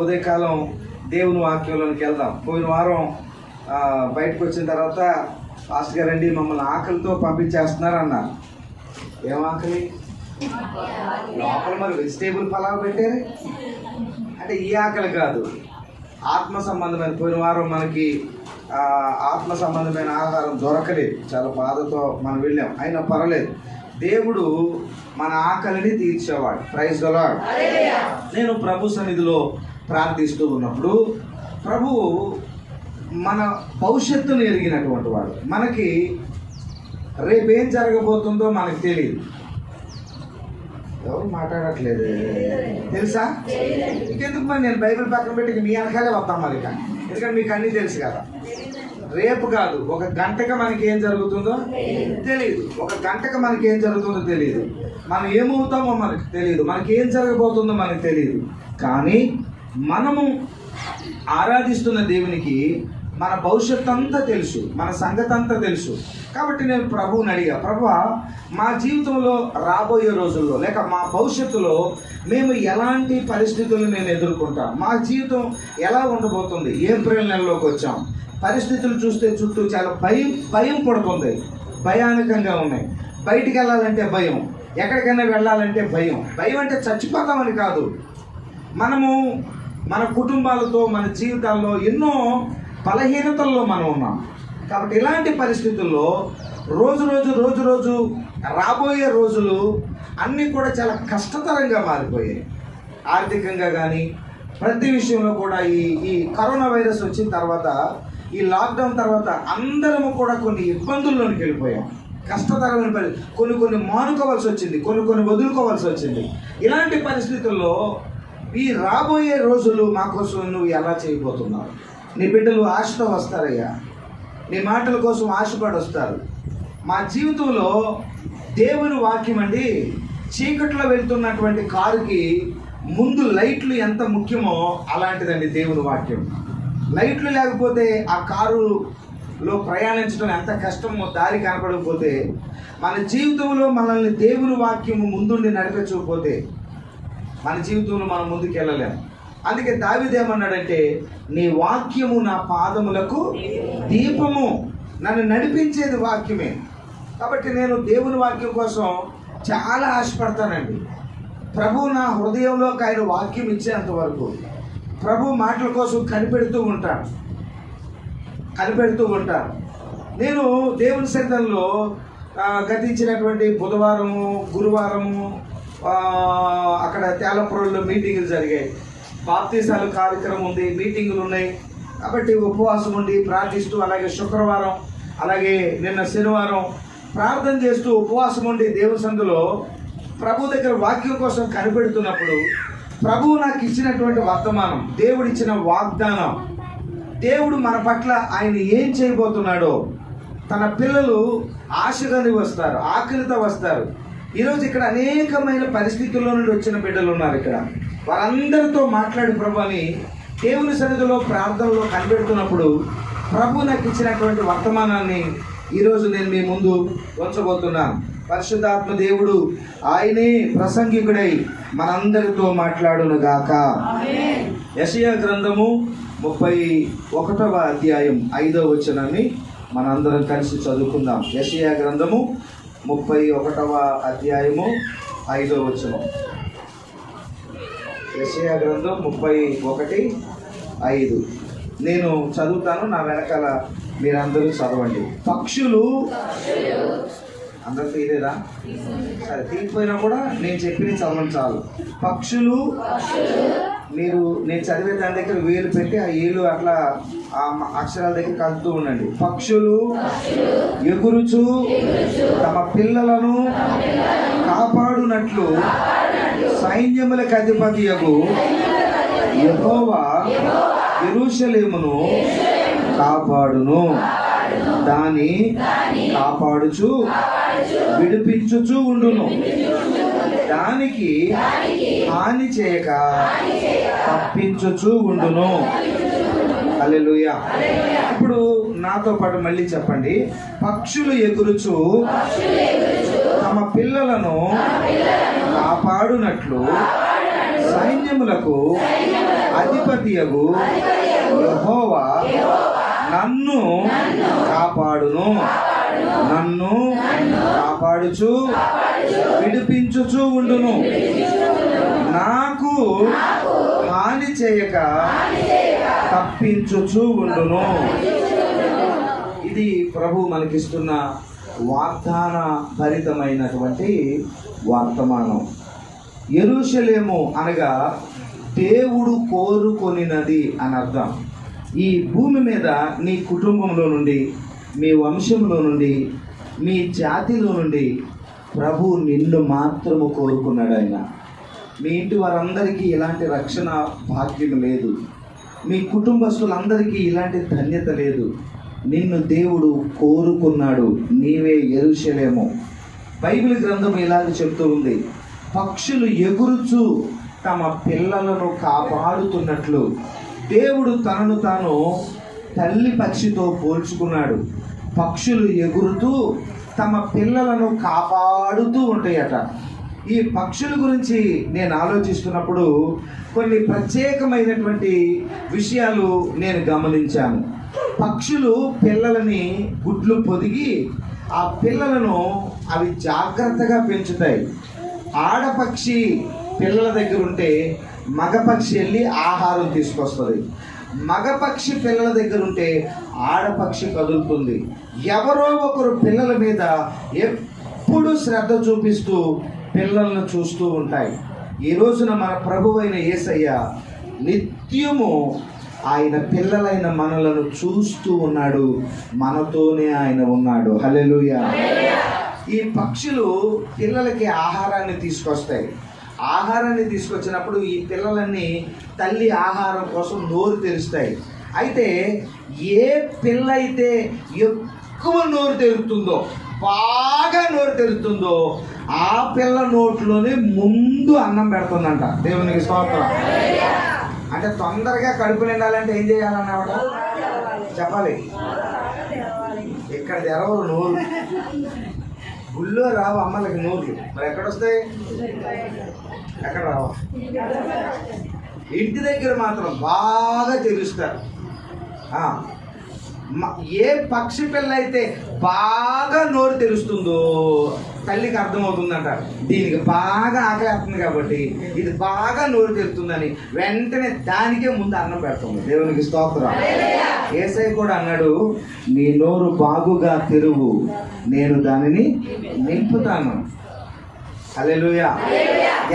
ఉదయకాలం దేవుని వాక్యంలోనికి వెళ్దాం. పోయిన వారం బయటకు వచ్చిన తర్వాత పాస్టర్ గారండి మమ్మల్ని ఆకలితో పంపించేస్తున్నారు అన్నారు. ఏం ఆకలి? లోపల మరి వెజిటేబుల్ పలావ్ పెట్టారు అంటే ఈ ఆకలి కాదు, ఆత్మ సంబంధమైన. పోయిన వారం మనకి ఆత్మ సంబంధమైన ఆహారం దొరకలేదు, చాలా బాధతో మనం వెళ్ళాం. అయినా పర్వాలేదు, దేవుడు మన ఆకలిని తీర్చేవాడు. Praise the lord. నేను ప్రభు సన్నిధిలో ప్రార్థిస్తూ ఉన్నప్పుడు ప్రభువు మన భవిష్యత్తును ఎరిగినటువంటి వాడు. మనకి రేపేం జరగబోతుందో మనకు తెలియదు. ఎవరు మాట్లాడట్లేదు తెలుసా? ఇంకెందుకు మరి నేను బైబిల్ పక్కన పెట్టి మీ వెనకాలే వస్తాం మరి, ఎందుకంటే మీకు అన్నీ తెలుసు కదా. రేపు కాదు, ఒక గంటకి మనకి ఏం జరుగుతుందో తెలియదు. ఒక గంటకి మనకి ఏం జరుగుతుందో తెలియదు. మనం ఏమవుతామో మనకు తెలియదు. మనకి ఏం జరగబోతుందో మనకు తెలియదు. కానీ మనము ఆరాధిస్తున్న దేవునికి మన భవిష్యత్తు అంతా తెలుసు, మన సంగతి అంతా తెలుసు. కాబట్టి నేను ప్రభువుని అడిగా, ప్రభువా మా జీవితంలో రాబోయే రోజుల్లో లేక మా భవిష్యత్తులో మేము ఎలాంటి పరిస్థితులను మేము ఎదుర్కొంటాం, మా జీవితం ఎలా ఉండబోతుంది. ఏప్రిల్ నెలలోకి వచ్చాం, పరిస్థితులు చూస్తే చుట్టూ చాలా భయం పడుతుంది, భయానకంగా ఉన్నాయి. బయటికి వెళ్ళాలంటే భయం, ఎక్కడికైనా వెళ్ళాలంటే భయం. భయం అంటే చచ్చిపోతామని కాదు, మనము మన కుటుంబాలతో మన జీవితాల్లో ఎన్నో బలహీనతల్లో మనం ఉన్నాం. కాబట్టి ఇలాంటి పరిస్థితుల్లో రోజు రాబోయే రోజులు అన్నీ కూడా చాలా కష్టతరంగా మారిపోయాయి. ఆర్థికంగా కానీ ప్రతి విషయంలో కూడా ఈ కరోనా వైరస్ వచ్చిన తర్వాత, ఈ లాక్డౌన్ తర్వాత అందరము కూడా కొన్ని ఇబ్బందుల్లోనికి వెళ్ళిపోయాం. కష్టతరమైన కొన్ని మానుకోవాల్సి వచ్చింది, కొన్ని వదులుకోవాల్సి వచ్చింది. ఇలాంటి పరిస్థితుల్లో ఈ రాబోయే రోజులు మా కోసం నువ్వు ఎలా చేయబోతున్నావు? నీ బిడ్డలు ఆశతో వస్తారయ్యా, నీ మాటల కోసం ఆశపడి వస్తారు. మా జీవితంలో దేవుని వాక్యం అండి, చీకట్లో వెళ్తున్నటువంటి కారుకి ముందు లైట్లు ఎంత ముఖ్యమో అలాంటిదండి దేవుని వాక్యం. లైట్లు లేకపోతే ఆ కారులో ప్రయాణించడం ఎంత కష్టమో, దారి కనపడకపోతే, మన జీవితంలో మనల్ని దేవుని వాక్యము ముందుండి నడిపించకపోతే మన జీవితంలో మనం ముందుకు వెళ్ళలేము. అందుకే దావీదు ఏమన్నాడంటే, నీ వాక్యము నా పాదములకు దీపము, నన్ను నడిపించేది వాక్యమే. కాబట్టి నేను దేవుని వాక్యం కోసం చాలా ఆశపడతానండి. ప్రభు నా హృదయంలోకి ఆయన వాక్యం ఇచ్చేంత వరకు ప్రభు మాటల కోసం కనిపెడుతూ ఉంటాను. నేను దేవుని సన్నిధిలో గతించినటువంటి బుధవారము, గురువారము అక్కడ తేలపురంలో మీటింగులు జరిగాయి. బాప్తీసాలు కార్యక్రమం ఉంది, మీటింగులు ఉన్నాయి. కాబట్టి ఉపవాసం ఉండి ప్రార్థిస్తూ, అలాగే శుక్రవారం, అలాగే నిన్న శనివారం ప్రార్థన చేస్తూ ఉపవాసం ఉండి దేవుని సన్నిధిలో ప్రభు దగ్గర వాక్యం కోసం కనిపెడుతున్నప్పుడు ప్రభువు నాకు ఇచ్చినటువంటి వర్తమానం, దేవుడిచ్చిన వాగ్దానం, దేవుడు మన పట్ల ఆయన ఏం చేయబోతున్నాడో, తన పిల్లలు ఆశగాని వస్తారు, ఆకలితో వస్తారు. ఈరోజు ఇక్కడ అనేకమైన పరిస్థితుల్లో నుండి వచ్చిన బిడ్డలు ఉన్నారు. ఇక్కడ వారందరితో మాట్లాడి ప్రభు అని దేవుని సన్నిధిలో ప్రార్థనలో కనిపెడుతున్నప్పుడు ప్రభు నాకు ఇచ్చినటువంటి వర్తమానాన్ని ఈరోజు నేను మీ ముందు ఉంచబోతున్నాను. పరిశుద్ధాత్మ దేవుడు ఆయనే ప్రసంగికుడై మనందరితో మాట్లాడును గాక. యెషయా గ్రంథము 31వ అధ్యాయం 5వ వచనాన్ని మనందరం కలిసి చదువుకుందాం. యెషయా గ్రంథము 31వ అధ్యాయము 5వ వచనం. యెషయా గ్రంథం 31:5. నేను చదువుతాను, నా వెనకాల మీరందరూ చదవండి. పక్షులు అందరూ తీరేదా? సరే, తీరిపోయినా కూడా నేను చెప్పిన చదవండి చాలు. పక్షులు, మీరు నేను చదివే దాని దగ్గర వేలు పెట్టి ఆ ఏలు అట్లా ఆ అక్షరాల దగ్గర కలుపుతూ ఉండండి. పక్షులు ఎగురుచు తమ పిల్లలను కాపాడునట్లు సైన్యములకు అధిపతియగు యెహోవా యెరూషలేమును కాపాడును, దాని కాపాడుచు విడిపించుచు ఉండును, దానికి హాని చేయక తప్పించుచు ఉండును. హల్లెలూయా. ఇప్పుడు నాతో పాటు మళ్ళీ చెప్పండి. పక్షులు ఎగురుచు తమ పిల్లలను కాపాడునట్లు సైన్యములకు అధిపతియగు యెహోవా నన్ను కాపాడును, నన్ను కాపాడుచు విడిపించుచు ఉండును, నాకు హాని చేయక తప్పించుచు ఉండును. ఇది ప్రభు మనకిస్తున్న వాగ్దాన భరితమైనటువంటి వర్తమానం. యెరూషలేము అనగా దేవుడు కోరుకొనినది అని అర్థం. ఈ భూమి మీద నీ కుటుంబంలో నుండి, మీ వంశంలో నుండి, మీ జాతిలో నుండి ప్రభు నిన్ను మాత్రము కోరుకున్నాడు. ఆయన మీ ఇంటి వారందరికీ ఇలాంటి రక్షణ భాగ్యం లేదు, మీ కుటుంబస్తులందరికీ ఇలాంటి ధన్యత లేదు. నిన్ను దేవుడు కోరుకున్నాడు. నీవే యెరూషలేము. బైబిల్ గ్రంథం ఇలాగ చెప్తూ ఉంది, పక్షులు ఎగురుచు తమ పిల్లలను కాపాడుతున్నట్లు దేవుడు తనను తాను తల్లి పక్షితో పోల్చుకున్నాడు. పక్షులు ఎగురుతూ తమ పిల్లలను కాపాడుతూ ఉంటాయట. ఈ పక్షుల గురించి నేను ఆలోచిస్తున్నప్పుడు కొన్ని ప్రత్యేకమైనటువంటి విషయాలు నేను గమనించాను. పక్షులు పిల్లలని గుడ్లు పొదిగి ఆ పిల్లలను అవి జాగ్రత్తగా పెంచుతాయి. ఆడపక్షి పిల్లల దగ్గర ఉంటే మగపక్షి వెళ్ళి ఆహారం తీసుకొస్తుంది. మగపక్షి పిల్లల దగ్గర ఉంటే ఆడపక్షి కదులుతుంది. ఎవరో ఒకరు పిల్లల మీద ఎప్పుడు శ్రద్ధ చూపిస్తూ పిల్లలను చూస్తూ ఉంటాయి. ఈ రోజున మన ప్రభువైన యేసయ్య నిత్యము ఆయన పిల్లలైన మనలను చూస్తూ ఉన్నాడు. మనతోనే ఆయన ఉన్నాడు. హల్లెలూయా. ఈ పక్షులు పిల్లలకి ఆహారాన్ని తీసుకొస్తాయి. ఆహారాన్ని తీసుకొచ్చినప్పుడు ఈ పిల్లలన్నీ తల్లి ఆహారం కోసం నోరు తెరుస్తాయి. అయితే ఏ పిల్ల అయితే ఎక్కువ నోరు తెరుతుందో, బాగా నోరు తెరుతుందో, ఆ పిల్ల నోట్లోనే ముందు అన్నం పెడుతుందంట. దేవునికి స్తోత్రం. అంటే తొందరగా కడుపు నిండాలంటే ఏం చేయాలన్నమాట చెప్పాలి. ఇక్కడ తెరవరు నోరు, గుళ్ళో రావు అమ్మలకి నోర్లు, మరి ఎక్కడొస్తాయి? ఎక్కడ రావు. ఇంటి దగ్గర మాత్రం బాగా తెలుస్తారు. ఏ పక్షి పిల్ల అయితే బాగా నోరు తెరుస్తుందో తల్లికి అర్థమవుతుందంట, దీనికి బాగా ఆకలేస్తుంది కాబట్టి ఇది బాగా నోరు తెరుతుందని వెంటనే దానికే ముందు అన్నం పెడుతుంది. దేవునికి స్తోత్రం. యేసయ్య కూడా అన్నాడు, నీ నోరు బాగుగా తెరువు, నేను దానిని నింపుతాను. హల్లెలూయా.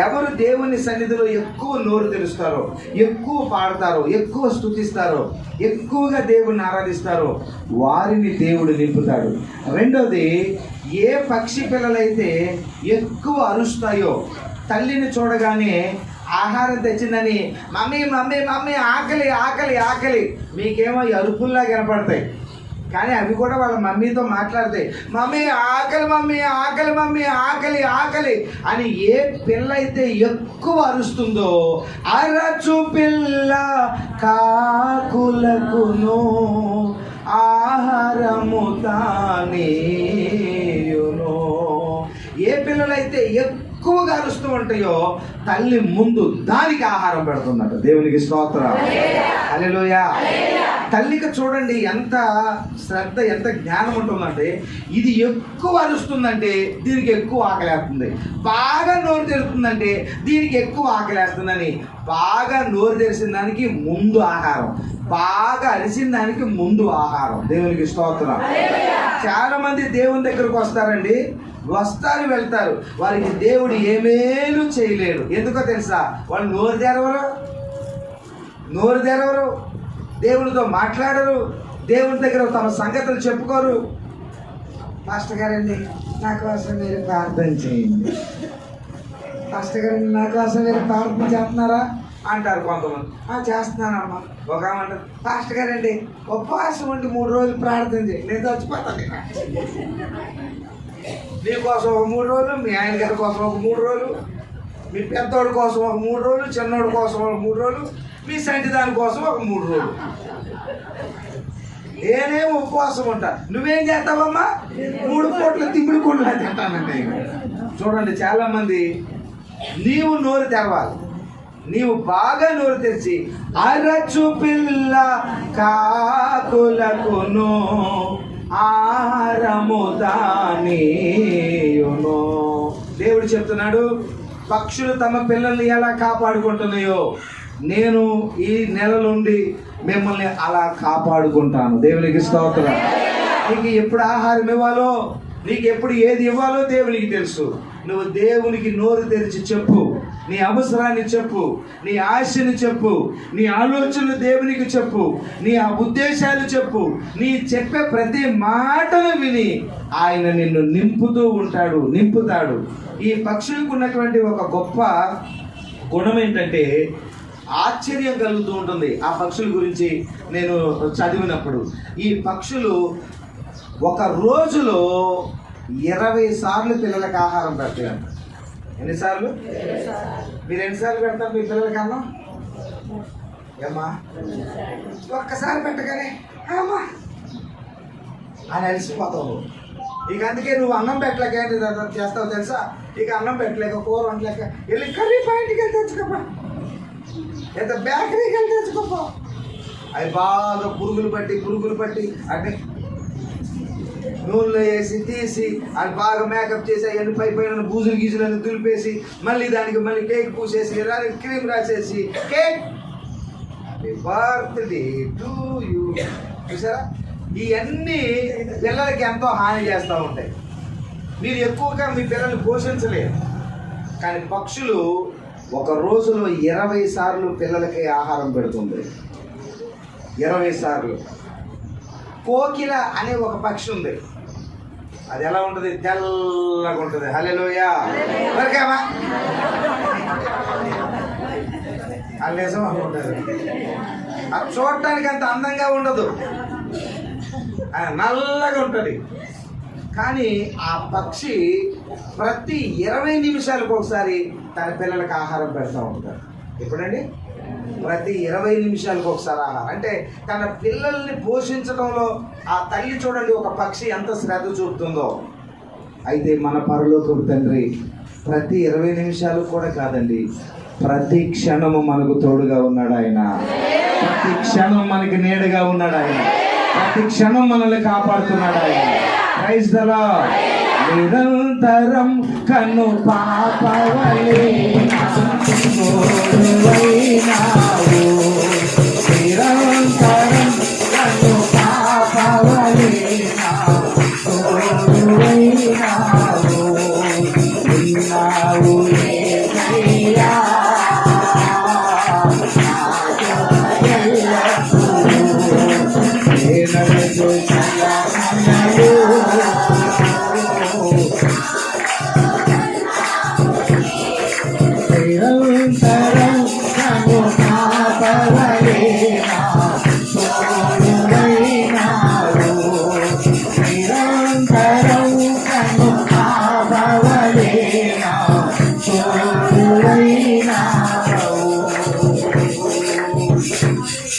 ఎవరు దేవుని సన్నిధిలో ఎక్కువ నోరు తెరుస్తారో, ఎక్కువ పాడతారో, ఎక్కువ స్తుతిస్తారో, ఎక్కువగా దేవుణ్ణి ఆరాధిస్తారో వారిని దేవుడు నింపుతాడు. రెండోది, ఏ పక్షి పిల్లలైతే ఎక్కువ అరుస్తాయో, తల్లిని చూడగానే ఆహారం తెచ్చిందని మమ్మీ మమ్మీ మమ్మీ ఆకలి ఆకలి ఆకలి, మీకేమో అరుపుల్లా కనపడతాయి, కానీ అవి కూడా వాళ్ళ మమ్మీతో మాట్లాడతాయి. మమ్మీ ఆకలి, మమ్మీ ఆకలి, మమ్మీ ఆకలి ఆకలి అని ఏ పిల్ల అయితే ఎక్కువ అరుస్తుందో, అరచు పిల్ల కాకులకును ఆహారము తానేయును. ఏ పిల్లలైతే ఎక్కువగా అరుస్తూ ఉంటాయో తల్లి ముందు దానికి ఆహారం పెడుతుందట. దేవునికి స్తోత్రం. హల్లెలూయా. తల్లికి చూడండి ఎంత శ్రద్ధ, ఎంత జ్ఞానం ఉంటుందంటే, ఇది ఎక్కువ అరుస్తుందంటే దీనికి ఎక్కువ ఆకలేస్తుంది, బాగా నోరు తెరుస్తుందంటే దీనికి ఎక్కువ ఆకలేస్తుందని బాగా నోరు తెరిసిన దానికి ముందు ఆహారం, బాగా అరిసిన దానికి ముందు ఆహారం. దేవునికి స్తోత్రం. చాలా మంది దేవుని దగ్గరకు వస్తారండి, వస్తారు వెళ్తారు, వారికి దేవుడు ఏమేలు చేయలేడు. ఎందుకో తెలుసా? వాళ్ళు నోరు తెరవరు, దేవునితో మాట్లాడరు, దేవుని దగ్గర తమ సంగతులు చెప్పుకోరు. పాస్టర్ గారండి నా కోసం మీరు ప్రార్థన చేయండి, పాస్టర్ గారండి నా కోసం మీరు ప్రార్థన చేస్తున్నారా అంటారు కొంతమంది. చేస్తున్నానమ్మా. ఒక అంటారు, పాస్టర్ గారండి ఉపవాసం ఉండి 3 రోజులు ప్రార్థన చేయండి, నేను చచ్చిపోతాను. మీకోసం ఒక 3 రోజులు, మీ ఆయన గారి కోసం ఒక 3 రోజులు, మీ పెద్దోడి కోసం ఒక 3 రోజులు, చిన్నోడి కోసం ఒక 3 రోజులు, మీ సంటి దాని కోసం ఒక 3 రోజులు. నేనేమో ఉపవాసం ఉంటా, నువ్వేం చేస్తావమ్మా? 3 పూట్ల తిమ్మిడి కూడలు తింటానంటే. చూడండి, చాలామంది నీవు నోరు తెరవాలి, నీవు బాగా నోరు తెరిచి అరచు పిల్ల కాకులకును ఆరము తానీయును. దేవుడు చెప్తున్నాడు, పక్షులు తమ పిల్లల్ని ఎలా కాపాడుకుంటున్నాయో నేను ఈ నెల నుండి మిమ్మల్ని అలా కాపాడుకుంటాను. దేవునికి స్తోత్రం. నీకు ఎప్పుడు ఆహారం ఇవ్వాలో, నీకు ఎప్పుడు ఏది ఇవ్వాలో దేవునికి తెలుసు. నువ్వు దేవునికి నోరు తెరిచి చెప్పు, నీ అవసరాన్ని చెప్పు, నీ ఆశని చెప్పు, నీ ఆలోచనలు దేవునికి చెప్పు, నీ ఆ ఉద్దేశాలు చెప్పు. నీ చెప్పే ప్రతి మాటను విని ఆయన నిన్ను నింపుతాడు. ఈ పక్షులకు ఉన్నటువంటి ఒక గొప్ప గుణం ఏంటంటే ఆశ్చర్యం కలుగుతూ ఉంటుంది. ఆ పక్షుల గురించి నేను చదివినప్పుడు, ఈ పక్షులు ఒక రోజులో 20 సార్లు పిల్లలకు ఆహారం పెడతాయి. ఎన్నిసార్లు? మీరు ఎన్నిసార్లు పెడతారు మీ పిల్లలకి అన్నం? ఏమ్మా, ఒక్కసారి పెట్టగానే అమ్మా అని అలసిపోతావు. ఇక అందుకే నువ్వు అన్నం పెట్టలేక చేస్తావు తెలుసా? ఇక అన్నం పెట్టలేక, కూర వండలేక వెళ్ళి కర్రీ పాయింట్కి వెళ్ళి తెచ్చుకోపా, ఎంత బేకరీకి వెళ్ళి తెచ్చుకోపా. అవి బాగా పురుగులు పట్టి అంటే నూనెలో వేసి తీసి అది బాగా మేకప్ చేసి అవన్నీ పైన బూజులు గీజులను దులిపేసి మళ్ళీ దానికి మళ్ళీ కేక్ పూసేసి క్రీమ్ రాసేసి cake happy birthday to you. చూసారా? ఇవన్నీ పిల్లలకి ఎంతో హాని చేస్తూ ఉంటాయి. మీరు ఎక్కువగా మీ పిల్లల్ని పోషించలేరు. కానీ పక్షులు ఒక రోజులో 20 సార్లు పిల్లలకి ఆహారం పెడుతుంది. 20 సార్లు. కోకిల అనే ఒక పక్షి ఉంది. అది ఎలా ఉంటుంది? తెల్లగా ఉంటుంది. హల్లెలూయా. దొరికామా? అల్లేసం అనుకుంటారు. అది చూడటానికి అంత అందంగా ఉండదు, నల్లగా ఉంటుంది. కానీ ఆ పక్షి ప్రతి 20 నిమిషాలకు ఒకసారి తన పిల్లలకు ఆహారం పెడతా ఉంటారు. ఎప్పుడండి? ప్రతి 20 నిమిషాలకు ఒకసారి ఆహారం. అంటే తన పిల్లల్ని పోషించడంలో ఆ తల్లి చూడండి, ఒక పక్షి ఎంత శ్రద్ధ చూపుతుందో. అయితే మన పరలోకపు తండ్రి ప్రతి 20 నిమిషాలకు కూడా కాదండి, ప్రతి క్షణము మనకు తోడుగా ఉన్నాడు ఆయన. ప్రతి క్షణం మనకి నీడగా ఉన్నాడు ఆయన. ప్రతి క్షణం మనల్ని కాపాడుతున్నాడు ఆయన. Praise the lord. నిరంతరం కన్ను పాపవలే తోడువైనావు, నిరంతరం కన్ను పాపవలే తోడువైనావు, ఉన్నావు యేసయ్యా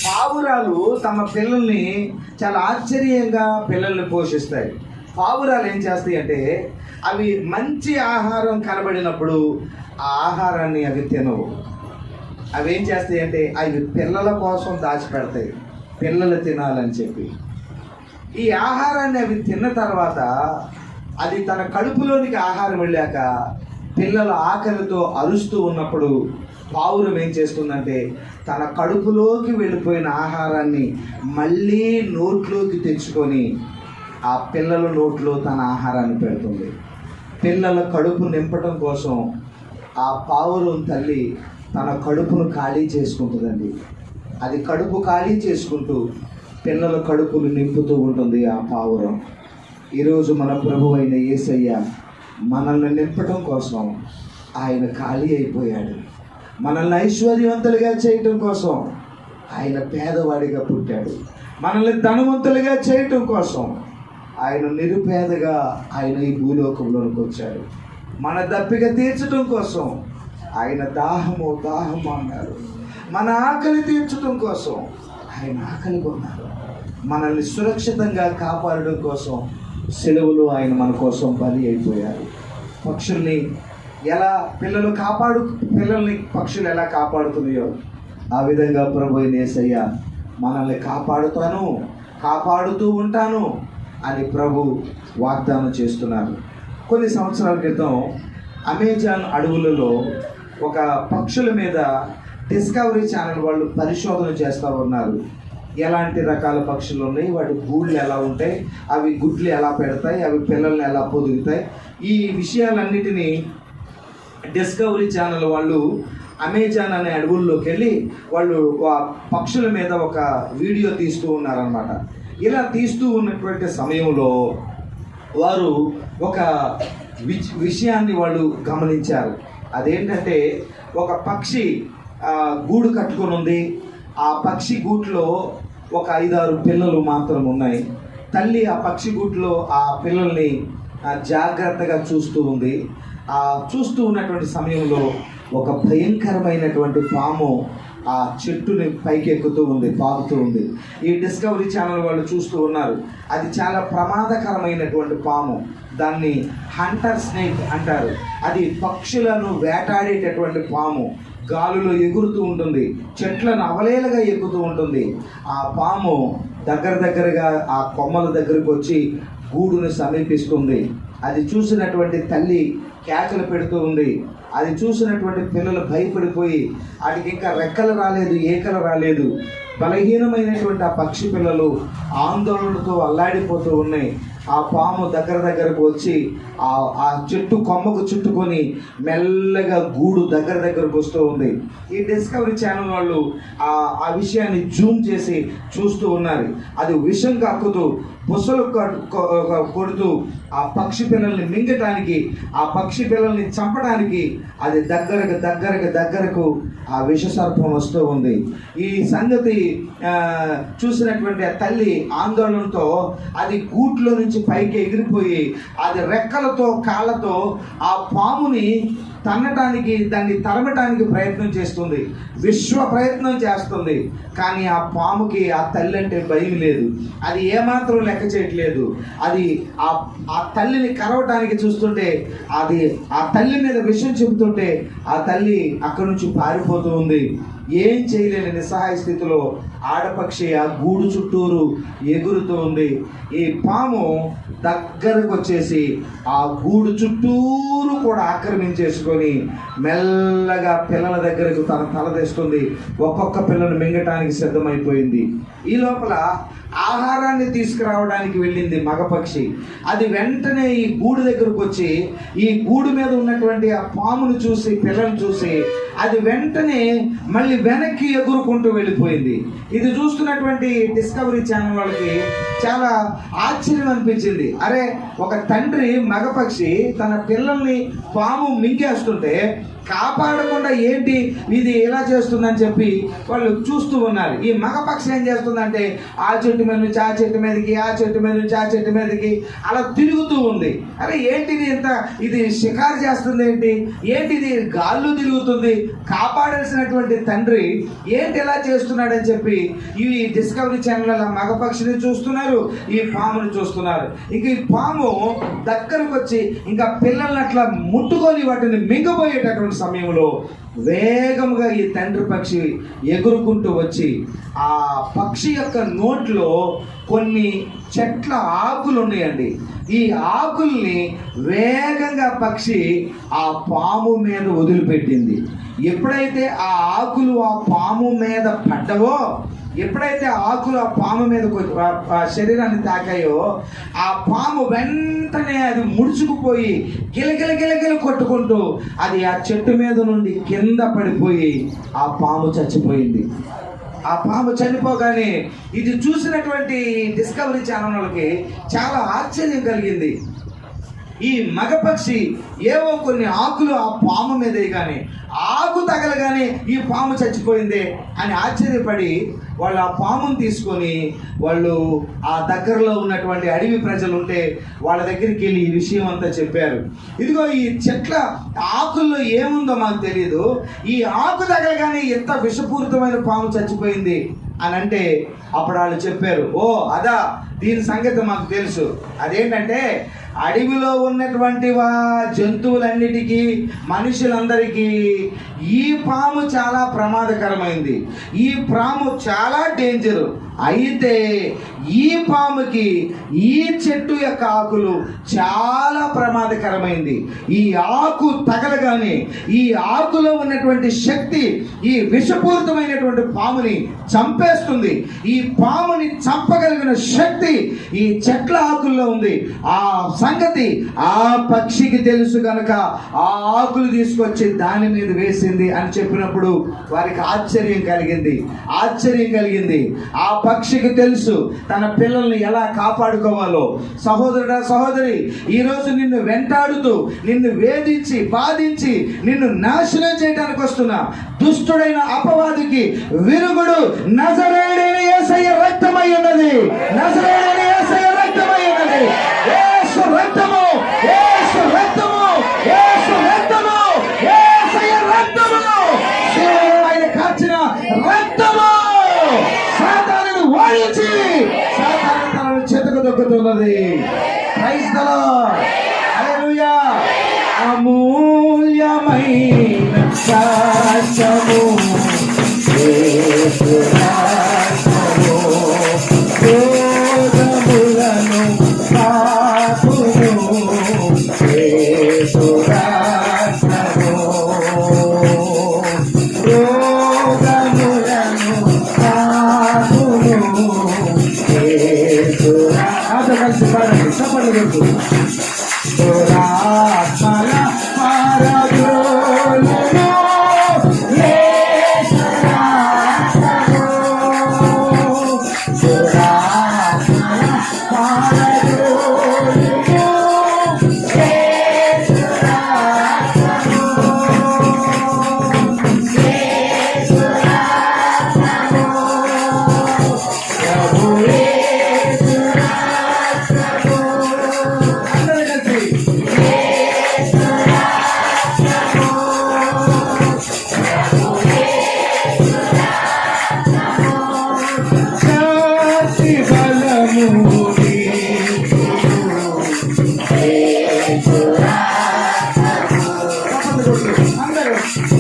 పావురాలు తమ పిల్లల్ని చాలా ఆశ్చర్యంగా పిల్లల్ని పోషిస్తాయి. పావురాలు ఏం చేస్తాయి అంటే, అవి మంచి ఆహారం కనబడినప్పుడు ఆ ఆహారాన్ని అవి తినవు. అవి ఏం చేస్తాయి అంటే, అవి పిల్లల కోసం దాచిపెడతాయి, పిల్లలు తినాలని చెప్పి. ఈ ఆహారాన్ని అవి తిన్న తర్వాత అది తన కడుపులోనికి ఆహారం వెళ్ళాక పిల్లల ఆకలితో అరుస్తూ ఉన్నప్పుడు పావురం ఏం చేస్తుందంటే, తన కడుపులోకి వెళ్ళిపోయిన ఆహారాన్ని మళ్ళీ నోట్లోకి తెచ్చుకొని ఆ పిల్లల నోట్లో తన ఆహారాన్ని పెడుతుంది. పిల్లల కడుపు నింపడం కోసం ఆ పావురం తల్లి తన కడుపును ఖాళీ చేసుకుంటుందండి. అది కడుపు ఖాళీ చేసుకుంటూ పిల్లల కడుపును నింపుతూ ఉంటుంది ఆ పావురం. ఈరోజు మన ప్రభు అయిన యేసయ్య మనల్ని నింపడం కోసం ఆయన ఖాళీ అయిపోయాడు. మనల్ని ఐశ్వర్యవంతులుగా చేయటం కోసం ఆయన పేదవాడిగా పుట్టాడు. మనల్ని ధనవంతులుగా చేయటం కోసం ఆయన నిరుపేదగా ఆయన ఈ భూలోకంలోనికి వచ్చాడు. మన దప్పిక తీర్చడం కోసం ఆయన దాహము అన్నారు. మన ఆకలి తీర్చడం కోసం ఆయన ఆకలి కొన్నారు. మనల్ని సురక్షితంగా కాపాడడం కోసం సెలవులో ఆయన మన కోసం బలి అయిపోయారు. పక్షుల్ని ఎలా పిల్లల్ని పక్షులు ఎలా కాపాడుతున్నాయో ఆ విధంగా ప్రభు అయిన యేసయ్య మనల్ని కాపాడుతూ ఉంటాను అని ప్రభు వాగ్దానం చేస్తున్నారు. కొన్ని సంవత్సరాల క్రితం అమెజాన్ అడవులలో ఒక పక్షుల మీద డిస్కవరీ ఛానల్ వాళ్ళు పరిశోధన చేస్తూ ఉన్నారు. ఎలాంటి రకాల పక్షులు ఉన్నాయి, వాటి గూళ్ళు ఎలా ఉంటాయి, అవి గుడ్లు ఎలా పెడతాయి, అవి పిల్లల్ని ఎలా పొదుగుతాయి, ఈ విషయాలన్నిటినీ డిస్కవరీ ఛానల్ వాళ్ళు అమెజాన్ అనే అడవుల్లోకి వెళ్ళి వాళ్ళు పక్షుల మీద ఒక వీడియో తీస్తూ ఉన్నారనమాట. ఇలా తీస్తూ ఉన్నటువంటి సమయంలో వారు ఒక విషయాన్ని వాళ్ళు గమనించారు. అదేంటంటే ఒక పక్షి గూడు కట్టుకొని ఉంది. ఆ పక్షి గూట్లో ఒక 5-6 పిల్లలు మాత్రం ఉన్నాయి. తల్లి ఆ పక్షి గూట్లో ఆ పిల్లల్ని జాగ్రత్తగా చూస్తూ ఉంది. చూస్తూ ఉన్నటువంటి సమయంలో ఒక భయంకరమైనటువంటి పాము ఆ చెట్టుని పైకి ఎక్కుతూ ఉంది, పాకుతూ ఉంది. ఈ డిస్కవరీ ఛానల్ వాళ్ళు చూస్తూ ఉన్నారు. అది చాలా ప్రమాదకరమైనటువంటి పాము. దాన్ని హంటర్ స్నేక్ అంటారు. అది పక్షులను వేటాడేటటువంటి పాము. గాలులో ఎగురుతూ ఉంటుంది, చెట్లను అవలేలుగా ఎక్కుతూ ఉంటుంది. ఆ పాము దగ్గరగా ఆ కొమ్మల దగ్గరకు వచ్చి గూడును సమీపిస్తుంది. అది చూసినటువంటి తల్లి కేకలు పెడుతూ ఉంది. అది చూసినటువంటి పిల్లలు భయపడిపోయి, వాటికి ఇంకా రెక్కలు రాలేదు, ఏకలు రాలేదు. బలహీనమైనటువంటి ఆ పక్షి పిల్లలు ఆందోళనతో అల్లాడిపోతూ ఉన్నాయి. ఆ పాము దగ్గరకు వచ్చి ఆ చెట్టు కొమ్మకు చుట్టుకొని మెల్లగా గూడు దగ్గరకు వస్తూ ఉంది. ఈ డిస్కవరీ ఛానల్ వాళ్ళు ఆ విషయాన్ని జూమ్ చేసి చూస్తూ ఉన్నారు. అది విషం కక్కుతూ బుసలు కొడుతూ ఆ పక్షి పిల్లల్ని మింగటానికి, ఆ పక్షి పిల్లల్ని చంపడానికి అది దగ్గరకు ఆ విషసర్పం వస్తూ ఉంది. ఈ సంగతి చూసినటువంటి ఆ తల్లి ఆందోళనతో అది గూట్లో నుంచి పైకి ఎగిరిపోయి అది రెక్కలతో కాళ్ళతో ఆ పాముని తన్నటానికి, దాన్ని తరమటానికి ప్రయత్నం చేస్తుంది. ప్రయత్నం చేస్తుంది. కానీ ఆ పాముకి ఆ తల్లి అంటే భయం లేదు. అది ఏమాత్రం లెక్క చేయట్లేదు. అది ఆ తల్లిని కరవటానికి చూస్తుంటే, అది ఆ తల్లి మీద విషం చెబుతుంటే ఆ తల్లి అక్కడి నుంచి పారిపోతూ ఉంది. ఏం చేయలేని నిస్సహాయ స్థితిలో ఆడపక్షి ఆ గూడు చుట్టూరు ఎగురుతూ ఉంది. ఈ పాము దగ్గరకు వచ్చేసి ఆ గూడు చుట్టూరు కూడా ఆక్రమించేసుకొని మెల్లగా పిల్లల దగ్గరకు తన తల తెస్తుంది. ఒక్కొక్క పిల్లను మింగటానికి సిద్ధమైపోయింది. ఈ లోపల ఆహారాన్ని తీసుకురావడానికి వెళ్ళింది మగపక్షి. అది వెంటనే ఈ గూడు దగ్గరకు వచ్చి ఈ గూడు మీద ఉన్నటువంటి ఆ పామును చూసి, పిల్లలు చూసి అది వెంటనే మళ్ళీ వెనక్కి ఎగురుకుంటూ వెళ్ళిపోయింది. ఇది చూస్తున్నటువంటి డిస్కవరీ ఛానల్ వాళ్ళకి చాలా ఆశ్చర్యం అనిపించింది. అరే, ఒక తండ్రి మగపక్షి తన పిల్లల్ని పాము మింగేస్తుంటే కాపాడకుండా ఏంటి ఇది ఇలా చేస్తుందని చెప్పి వాళ్ళు చూస్తూ ఉన్నారు. ఈ మగపక్షి ఏం చేస్తుందంటే ఆ చెట్టు మీద నుంచి ఆ చెట్టు మీదకి, ఆ చెట్టు మీద నుంచి ఆ చెట్టు మీదకి అలా తిరుగుతూ ఉంది. అరే ఏంటిది ఇంత, ఇది షికారు చేస్తుంది ఏంటిది గాల్లో తిరుగుతుంది, కాపాడాల్సినటువంటి తండ్రి ఏంటి ఎలా చేస్తున్నాడని చెప్పి ఈ డిస్కవరీ ఛానల్ మగపక్షిని చూస్తున్నారు, ఈ పాముని చూస్తున్నారు. ఇంక ఈ పాము దగ్గరకు వచ్చి ఇంకా పిల్లల్ని అట్లా ముట్టుకొని వాటిని మింగబోయేటటువంటి సమయంలో వేగంగా ఈ తండ్రి పక్షి ఎగురుకుంటూ వచ్చి ఆ పక్షి యొక్క నోట్లో కొన్ని చెట్ల ఆకులు ఉన్నాయండి. ఈ ఆకుల్ని వేగంగా పక్షి ఆ పాము మీద వదిలిపెట్టింది. ఎప్పుడైతే ఆ ఆకులు ఆ పాము మీద పడ్డవో, ఎప్పుడైతే ఆకులు ఆ పాము మీద ఆ శరీరాన్ని తాకాయో, ఆ పాము వెంటనే అది ముడుచుకుపోయి గిలగిల కొట్టుకుంటూ అది ఆ చెట్టు మీద నుండి కింద పడిపోయి ఆ పాము చచ్చిపోయింది. ఆ పాము చనిపోగానే ఇది చూసినటువంటి డిస్కవరీ ఛానల్ వాళ్ళకి చాలా ఆశ్చర్యం కలిగింది. ఈ మగపక్షి ఏవో కొన్ని ఆకులు ఆ పాము మీద వేయగానే, ఆకు తగలగానే ఈ పాము చచ్చిపోయిందే అని ఆశ్చర్యపడి వాళ్ళు ఆ పామును తీసుకొని వాళ్ళు ఆ దగ్గరలో ఉన్నటువంటి అడవి ప్రజలు ఉంటే వాళ్ళ దగ్గరికి వెళ్ళి ఈ విషయం అంతా చెప్పారు. ఇదిగో ఈ చెట్ల ఆకుల్లో ఏముందో మాకు తెలియదు, ఈ ఆకు తగలగానే ఎంత విషపూరితమైన పాము చచ్చిపోయింది అని అంటే అప్పుడు వాళ్ళు చెప్పారు, ఓ అదా, దీని సంగతి మాకు తెలుసు. అదేంటంటే అడవిలో ఉన్నటువంటి జంతువులన్నిటికీ మనుషులందరికీ ఈ పాము చాలా ప్రమాదకరమైంది. ఈ పాము చాలా డేంజరు. అయితే ఈ పాముకి ఈ చెట్టు యొక్క ఆకులు చాలా ప్రమాదకరమైంది. ఈ ఆకు తగలగానే ఈ ఆకులో ఉన్నటువంటి శక్తి ఈ విషపూరితమైనటువంటి పాముని చంపేస్తుంది. ఈ పాముని చంపగలిగిన శక్తి ఈ చెట్ల ఆకుల్లో ఉంది. ఆ సంగతి ఆ పక్షికి తెలుసు గనక ఆ ఆకులు తీసుకొచ్చి దాని మీద వేసింది అని చెప్పినప్పుడు వారికి ఆశ్చర్యం కలిగింది. ఆ పక్షికి తెలుసు తన పిల్లల్ని ఎలా కాపాడుకోవాలో. సహోదరుడా, సహోదరి, ఈరోజు నిన్ను వెంటాడుతూ నిన్ను వేధించి బాధించి నిన్ను నాశనం చేయడానికి వస్తున్న దుష్టుడైన అపవాదికి విరుగుడు నజరేయుడైన యేసయ్య రక్తమై ఉన్నది. నజరేయుడైన యేసయ్య రక్తమై ఉన్నది. యేసు రక్తము, యేసు రక్తము, యేసు రక్తము, యేసయ్య రక్తము, ఆయన కాచిన రక్తము సాతానుని ఓడించి సాతాను తనను చేతుకు దొక్కుతున్నది. ప్రైజ్ ది లార్డ్, హల్లెలూయా. అమూల్యమైన సాక్ష్యము యేసు రక్తము రోగములను పాపును యేసు రక్తము రోగములను పాపును యేసు రక్తము. కలిసి పాడండి, చప్పట్లు కొట్టు. దురాత్మల పారద్రోలును యేసు రక్తము. దురాత్మల పారద్రోలును యేసు రక్తము. యేసు రక్తము. ప్రభు యేసు రక్తము. అందరూ కలిసి యేసు రక్తము. ప్రభు యేసు రక్తము. శక్తి బలము నీకు యేసు రక్తము. అందరూ శక్తి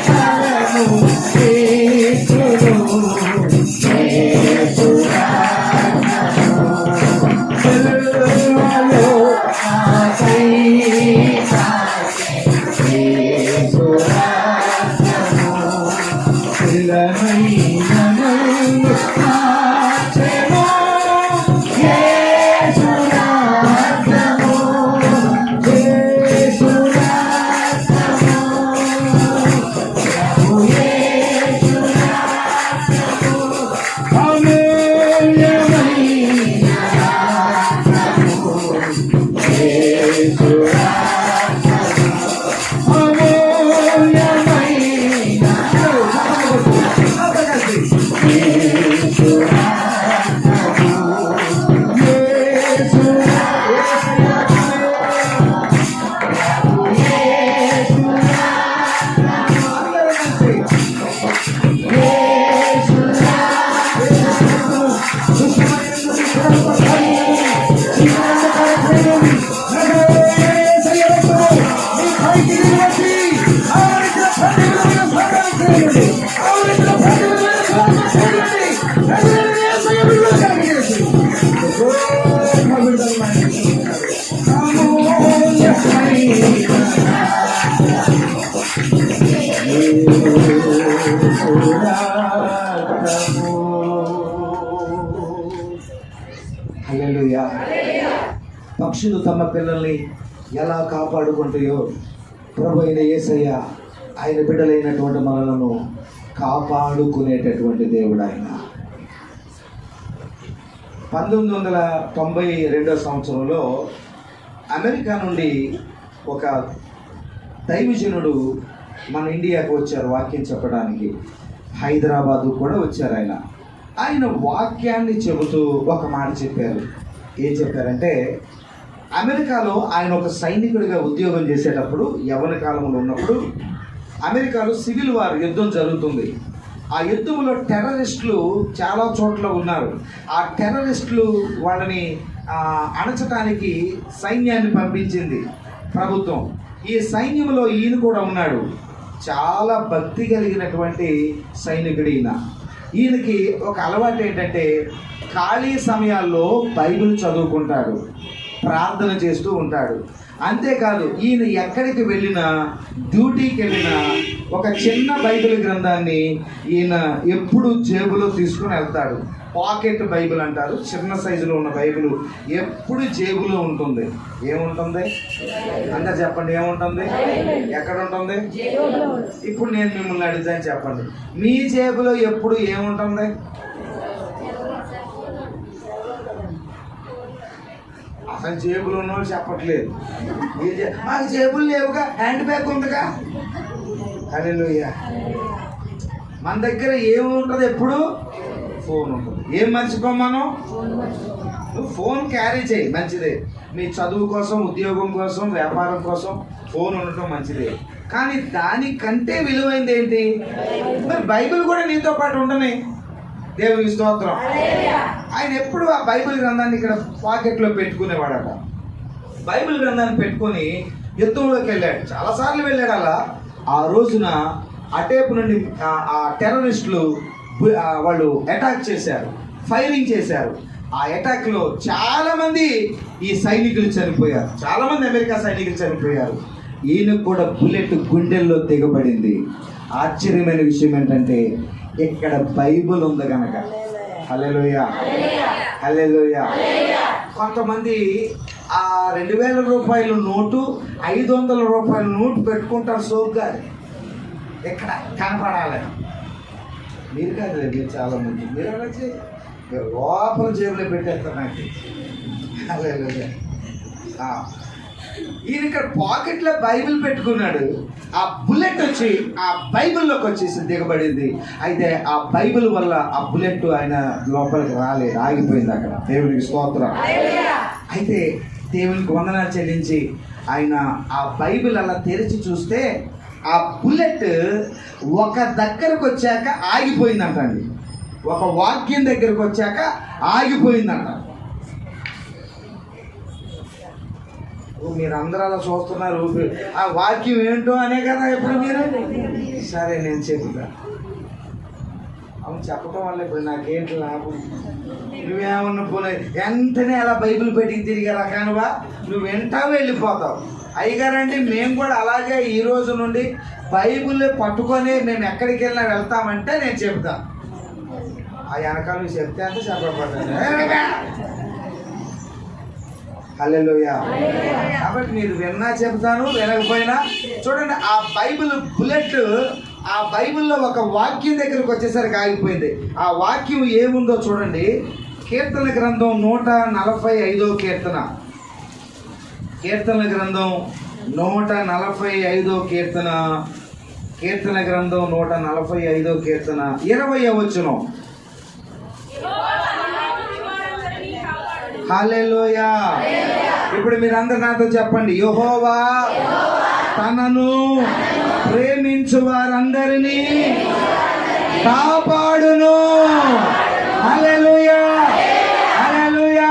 బలము నీకు యేసు రక్తము. సిలువలో ఆశై యేసు రక్తము. శిలమైన నన్ను మార్చెను యేసు రక్తము. యేసు రక్తము. ప్రభు యేసు రక్తము. అమూల్యమైన రక్తము యేసు రక్తము. అమూల్యమైన యేసు రక్తము. యేసు హల్లెలూయా. పక్షులు తమ పిల్లల్ని ఎలా కాపాడుకుంటాయో ప్రభు అయిన యేసయ్య ఆయన బిడ్డలైనటువంటి మనలను కాపాడుకునేటటువంటి దేవుడు ఆయన. 1992 సంవత్సరంలో అమెరికా నుండి ఒక దైవజనుడు మన ఇండియాకు వచ్చారు వాక్యం చెప్పడానికి. హైదరాబాదు కూడా వచ్చారు ఆయన. ఆయన వాక్యాన్ని చెబుతూ ఒక మాట చెప్పారు. ఏం చెప్పారంటే, అమెరికాలో ఆయన ఒక సైనికుడిగా ఉద్యోగం చేసేటప్పుడు యవ్వన కాలంలో ఉన్నప్పుడు అమెరికాలో సివిల్ వార్ యుద్ధం జరుగుతుంది. ఆ యుద్ధంలో టెర్రరిస్టులు చాలా చోట్ల ఉన్నారు. ఆ టెర్రరిస్టులు వాళ్ళని అణచటానికి సైన్యాన్ని పంపించింది ప్రభుత్వం. ఈ సైన్యంలో ఈయన కూడా ఉన్నాడు. చాలా భక్తి కలిగినటువంటి సైనికుడు ఈయనకి ఒక అలవాటు ఏంటంటే ఖాళీ సమయాల్లో బైబిల్ చదువుకుంటాడు, ప్రార్థన చేస్తూ ఉంటాడు. అంతేకాదు ఈయన ఎక్కడికి వెళ్ళినా, డ్యూటీకి వెళ్ళినా ఒక చిన్న బైబిల్ గ్రంథాన్ని ఈయన ఎప్పుడు జేబులో తీసుకుని వెళ్తాడు. పాకెట్ బైబిల్ అంటారు, చిన్న సైజులో ఉన్న బైబిల్ ఎప్పుడు జేబులో ఉంటుంది. ఏముంటుంది అందరు చెప్పండి, ఏముంటుంది? ఎక్కడ ఉంటుంది? ఇప్పుడు నేను మిమ్మల్ని అడుగుతాను, చెప్పండి, మీ జేబులో ఎప్పుడు ఏముంటుంది? అసలు జేబులు ఉన్న వాళ్ళు చెప్పట్లేదు. మాకు జేబులు లేవుగా, హ్యాండ్ బ్యాగ్ ఉందిగా. హల్లెలూయా. మన దగ్గర ఏముంటుంది? ఎప్పుడు ఫోన్ ఉంటుంది. ఏం మర్చిపోం మనం? నువ్వు ఫోన్ క్యారీ చేయి, మంచిదే. మీ చదువు కోసం, ఉద్యోగం కోసం, వ్యాపారం కోసం ఫోన్ ఉండటం మంచిదే. కానీ దానికంటే విలువైంది ఏంటి? మరి బైబిల్ కూడా నీతో పాటు ఉండని. దేవుని స్తోత్రం. ఆయన ఎప్పుడు ఆ బైబిల్ గ్రంథాన్ని ఇక్కడ పాకెట్లో పెట్టుకునేవాడట. బైబిల్ గ్రంథాన్ని పెట్టుకొని యుద్ధంలోకి వెళ్ళాడు. చాలాసార్లు వెళ్ళాడు. అలా ఆ రోజున అటేపు నుండి ఆ టెర్రరిస్టులు వాళ్ళు అటాక్ చేశారు, ఫైరింగ్ చేశారు. ఆ అటాక్లో చాలా మంది ఈ సైనికులు చనిపోయారు, చాలా మంది అమెరికా సైనికులు చనిపోయారు. ఈయనకు కూడా బుల్లెట్ గుండెల్లో దిగబడింది. ఆశ్చర్యమైన విషయం ఏంటంటే ఇక్కడ బైబిల్ ఉంది కనుక. హల్లెలూయా, హల్లెలూయా. కొంతమంది ఆ 2000 రూపాయల నోటు, 500 రూపాయల నోటు పెట్టుకుంటారు సోగ్గా, ఇక్కడ కనపడాలి. మీరు కాదు, మీరు చాలా మంది మీరు అలా లోపల జేబులో పెట్టేస్తారు నాకు. హల్లెలూయా. ఈయన ఇక్కడ పాకెట్లో బైబిల్ పెట్టుకున్నాడు. ఆ బుల్లెట్ వచ్చి ఆ బైబిల్లోకి వచ్చేసి దిగబడింది. అయితే ఆ బైబిల్ వల్ల ఆ బుల్లెట్ ఆయన లోపలికి రాలేదు, ఆగిపోయింది అక్కడ. దేవునికి స్తోత్రం. అయితే దేవునికి వందనాలు చెల్లించి ఆయన ఆ బైబిల్ అలా తెరిచి చూస్తే ఆ బుల్లెట్ ఒక దగ్గరకు వచ్చాక ఆగిపోయిందంటండి. ఒక వాక్యం దగ్గరకు వచ్చాక ఆగిపోయిందంట. మీరు అందరూ అలా చూస్తున్నారు. ఆ వాక్యం ఏంటో అనే కదా ఇప్పుడు మీరు. సరే నేను చెప్తా. అవును, చెప్పటం వల్ల ఇప్పుడు నాకేంటి లాభం? నువ్వేమన్నా పోలే, వెంటనే అలా బైబిల్ పెట్టి తిరిగే రకానువా? నువ్వు వెంటనే వెళ్ళిపోతావు. అయ్యగారండి, మేము కూడా అలాగే ఈ రోజు నుండి బైబిల్ పట్టుకొని మేము ఎక్కడికి వెళ్ళినా వెళ్తామంటే నేను చెప్తాను. ఆ వెనకాల నువ్వు చెప్తే అంటే చెప్పబడ్డాను. హల్లెలూయా. కాబట్టి మీరు విన్నా చెప్తాను, వినకపోయినా చూడండి. ఆ బైబిల్ బుల్లెట్ ఆ బైబిల్లో ఒక వాక్యం దగ్గరకు వచ్చేసరికి ఆగిపోయింది. ఆ వాక్యం ఏముందో చూడండి. కీర్తన గ్రంథం 145వ కీర్తన. కీర్తన గ్రంథం 145వ కీర్తన. కీర్తన గ్రంథం 145వ కీర్తన 20వ వచనం. హల్లెలూయా. ఇప్పుడు మీరందరూ నాతో చెప్పండి, యెహోవా తనను ప్రేమించు వారందరినీ కాపాడును. హల్లెలూయా, హల్లెలూయా.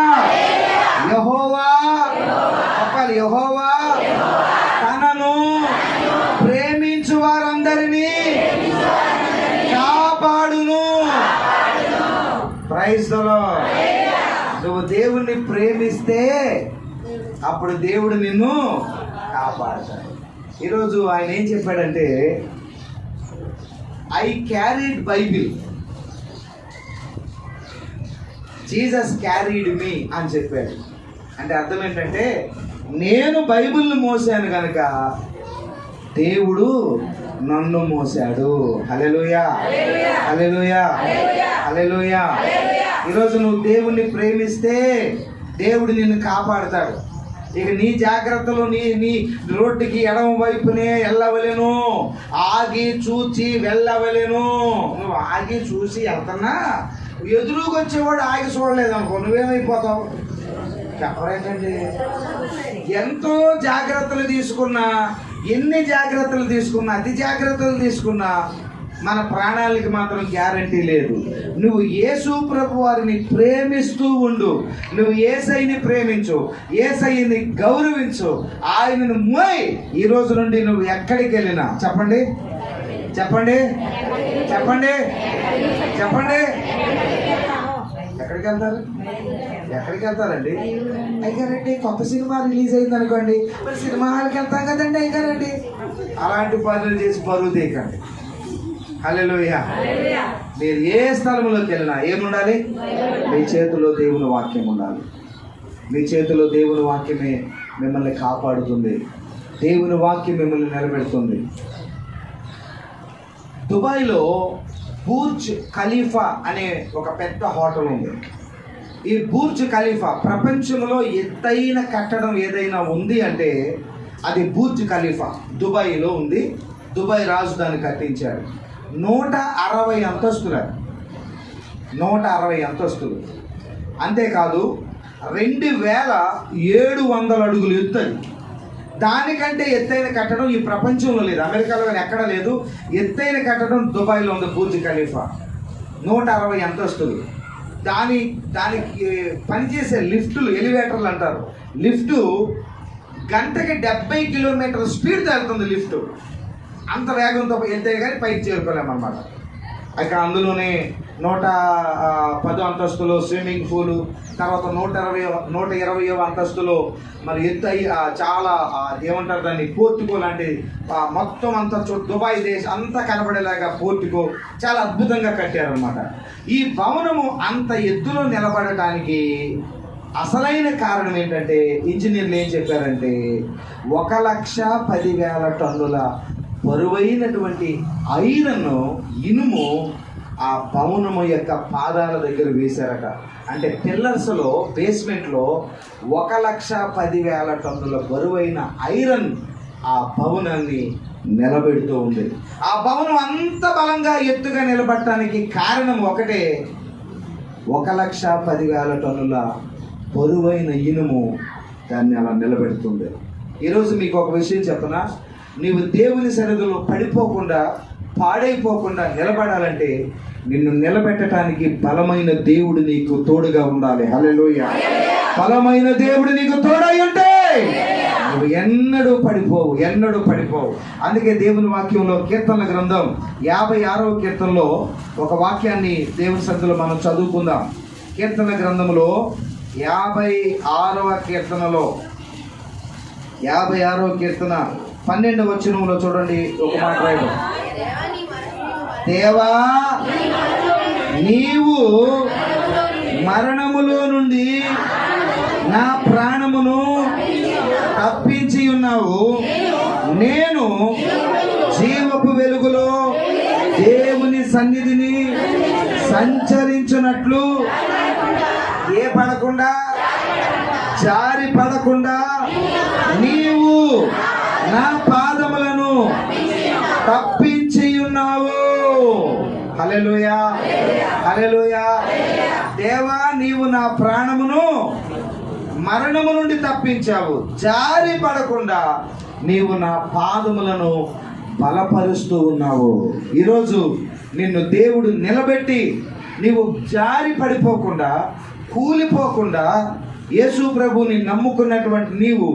యెహోవా, చెప్పాలి, యెహోవా తనను ప్రేమించు వారందరినీ కాపాడును. Praise the lord. నువ్వు దేవుణ్ణి ప్రేమిస్తే అప్పుడు దేవుడు నిన్ను కాపాడతాడు. ఈరోజు ఆయన ఏం చెప్పాడంటే, I carried Bible, Jesus carried me అని చెప్పాడు. అంటే అర్థం ఏంటంటే, నేను బైబిల్ని మోసాను కనుక దేవుడు నన్ను మోసాడు. హల్లెలూయా, హల్లెలూయా, హల్లెలూయా. ఈరోజు నువ్వు దేవుణ్ణి ప్రేమిస్తే దేవుడు నిన్ను కాపాడుతాడు. ఇక నీ జాగ్రత్తలు నీ రోడ్డుకి ఎడమ వైపునే వెళ్ళవలేను, ఆగి చూచి వెళ్ళవలేను. నువ్వు ఆగి చూసి వెళ్తున్నా ఎదురుగా వచ్చేవాడు ఆగి చూడలేదు అనుకో, నువ్వేమైపోతావు? చెప్పరేంటండి. ఎంతో జాగ్రత్తలు తీసుకున్నా, ఎన్ని జాగ్రత్తలు తీసుకున్నా, అతి జాగ్రత్తలు తీసుకున్నా మన ప్రాణాలకి మాత్రం గ్యారంటీ లేదు. నువ్వు యేసు ప్రభు వారిని ప్రేమిస్తూ ఉండు. నువ్వు యేసయ్యని ప్రేమించు, యేసయ్యని గౌరవించు, ఆయనను మోయ్. ఈ రోజు నుండి నువ్వు ఎక్కడికి వెళ్ళినా చెప్పండి, చెప్పండి, చెప్పండి, చెప్పండి. ఎక్కడికి వెళ్తారు? ఎక్కడికి వెళ్తారండి? అయ్యారండి కొత్త సినిమా రిలీజ్ అయింది అనుకోండి, మరి సినిమా హాల్కి వెళ్తాం కదండి అయ్యారండి. అలాంటి పనులు చేసి బరువు తీయకండి. హల్లెలూయా. మీరు ఏ స్థలంలోకి వెళ్ళినా ఏముండాలి? మీ చేతిలో దేవుని వాక్యం ఉండాలి. మీ చేతిలో దేవుని వాక్యమే మిమ్మల్ని కాపాడుతుంది. దేవుని వాక్యం మిమ్మల్ని నిలబెడుతుంది. దుబాయ్లో బుర్జ్ ఖలీఫా అనే ఒక పెద్ద హోటల్ ఉంది. ఈ బుర్జ్ ఖలీఫా ప్రపంచంలో ఎత్తైన కట్టడం ఏదైనా ఉంది అంటే అది బుర్జ్ ఖలీఫా దుబాయ్లో ఉంది. దుబాయ్ రాజు దాన్ని కట్టించాడు. 160 అంతస్తులు, 160 అంతస్తులు. అంతేకాదు 2700 అడుగులు ఎత్తు. దానికంటే ఎత్తైన కట్టడం ఈ ప్రపంచంలో లేదు, అమెరికాలో కానీ ఎక్కడ లేదు. ఎత్తైన కట్టడం దుబాయ్లో ఉంది బుర్జ్ ఖలీఫా, 160 అంతస్తులు. దానికి పనిచేసే లిఫ్టులు, ఎలివేటర్లు అంటారు. లిఫ్టు గంటకి 70 కిలోమీటర్ల స్పీడ్తో వెళ్తుంది. లిఫ్ట్ అంత వేగంతో వెళ్తే కానీ పైకి చేరుకోలేమన్నమాట. ఇక అందులోనే 110 అంతస్తులో స్విమ్మింగ్ పూలు, తర్వాత 120 అంతస్తులో మరి ఎత్తు చాలా ఏమంటారు దాన్ని, పోర్టికో లాంటి మొత్తం అంతా దుబాయ్ దేశం అంతా కనబడేలాగా పోర్టికో చాలా అద్భుతంగా కట్టారనమాట. ఈ భవనము అంత ఎత్తులో నిలబడటానికి అసలైన కారణం ఏంటంటే ఇంజనీర్లు ఏం చెప్పారంటే 1,10,000 టన్నుల బరువైనటువంటి ఐరన్, ఇనుము ఆ భవనము యొక్క పాదాల దగ్గర వేశారట. అంటే పిల్లర్స్లో, బేస్మెంట్లో 1,10,000 టన్నుల బరువైన ఐరన్ ఆ భవనాన్ని నిలబెడుతూ ఉంది. ఆ భవనం అంత బలంగా ఎత్తుగా నిలబడటానికి కారణం ఒకటే, 1,10,000 టన్నుల బరువైన ఇనుము దాన్ని అలా నిలబెడుతుంది. ఈరోజు మీకు ఒక విషయం చెప్పనా, నీవు దేవుని సన్నిధిలో పడిపోకుండా, పాడైపోకుండా నిలబడాలంటే నిన్ను నిలబెట్టడానికి బలమైన దేవుడు నీకు తోడుగా ఉండాలి. హల్లెలూయా. బలమైన దేవుడు నీకు తోడై ఉంటే నువ్వు ఎన్నడూ పడిపోవు, ఎన్నడూ పడిపోవు. అందుకే దేవుని వాక్యంలో కీర్తనల గ్రంథం 56వ కీర్తనలో ఒక వాక్యాన్ని దేవుని సన్నిధిలో మనం చదువుకుందాం. కీర్తన గ్రంథంలో 56వ కీర్తనలో 56వ కీర్తన 12వ వచనంలో చూడండి ఒక మాట రాయడం. దేవా నీవు మరణములో నుండి నా ప్రాణమును తప్పించి ఉన్నావు. నేను జీవపు వెలుగులో దేవుని సన్నిధిని సంచరించున్నట్లు ఏ పడకుండా, జారి పడకుండా నీవు నా పాదములను తప్పించి ఉన్నావు. హల్లెలూయా, హల్లెలూయా. దేవా నీవు నా ప్రాణమును మరణము నుండి తప్పించావు, జారి పడకుండా నీవు నా పాదములను బలపరుస్తూ ఉన్నావు. ఈరోజు నిన్ను దేవుడు నిలబెట్టి నీవు జారి పడిపోకుండా, కూలిపోకుండా, యేసు ప్రభుని నమ్ముకున్నటువంటి నీవు,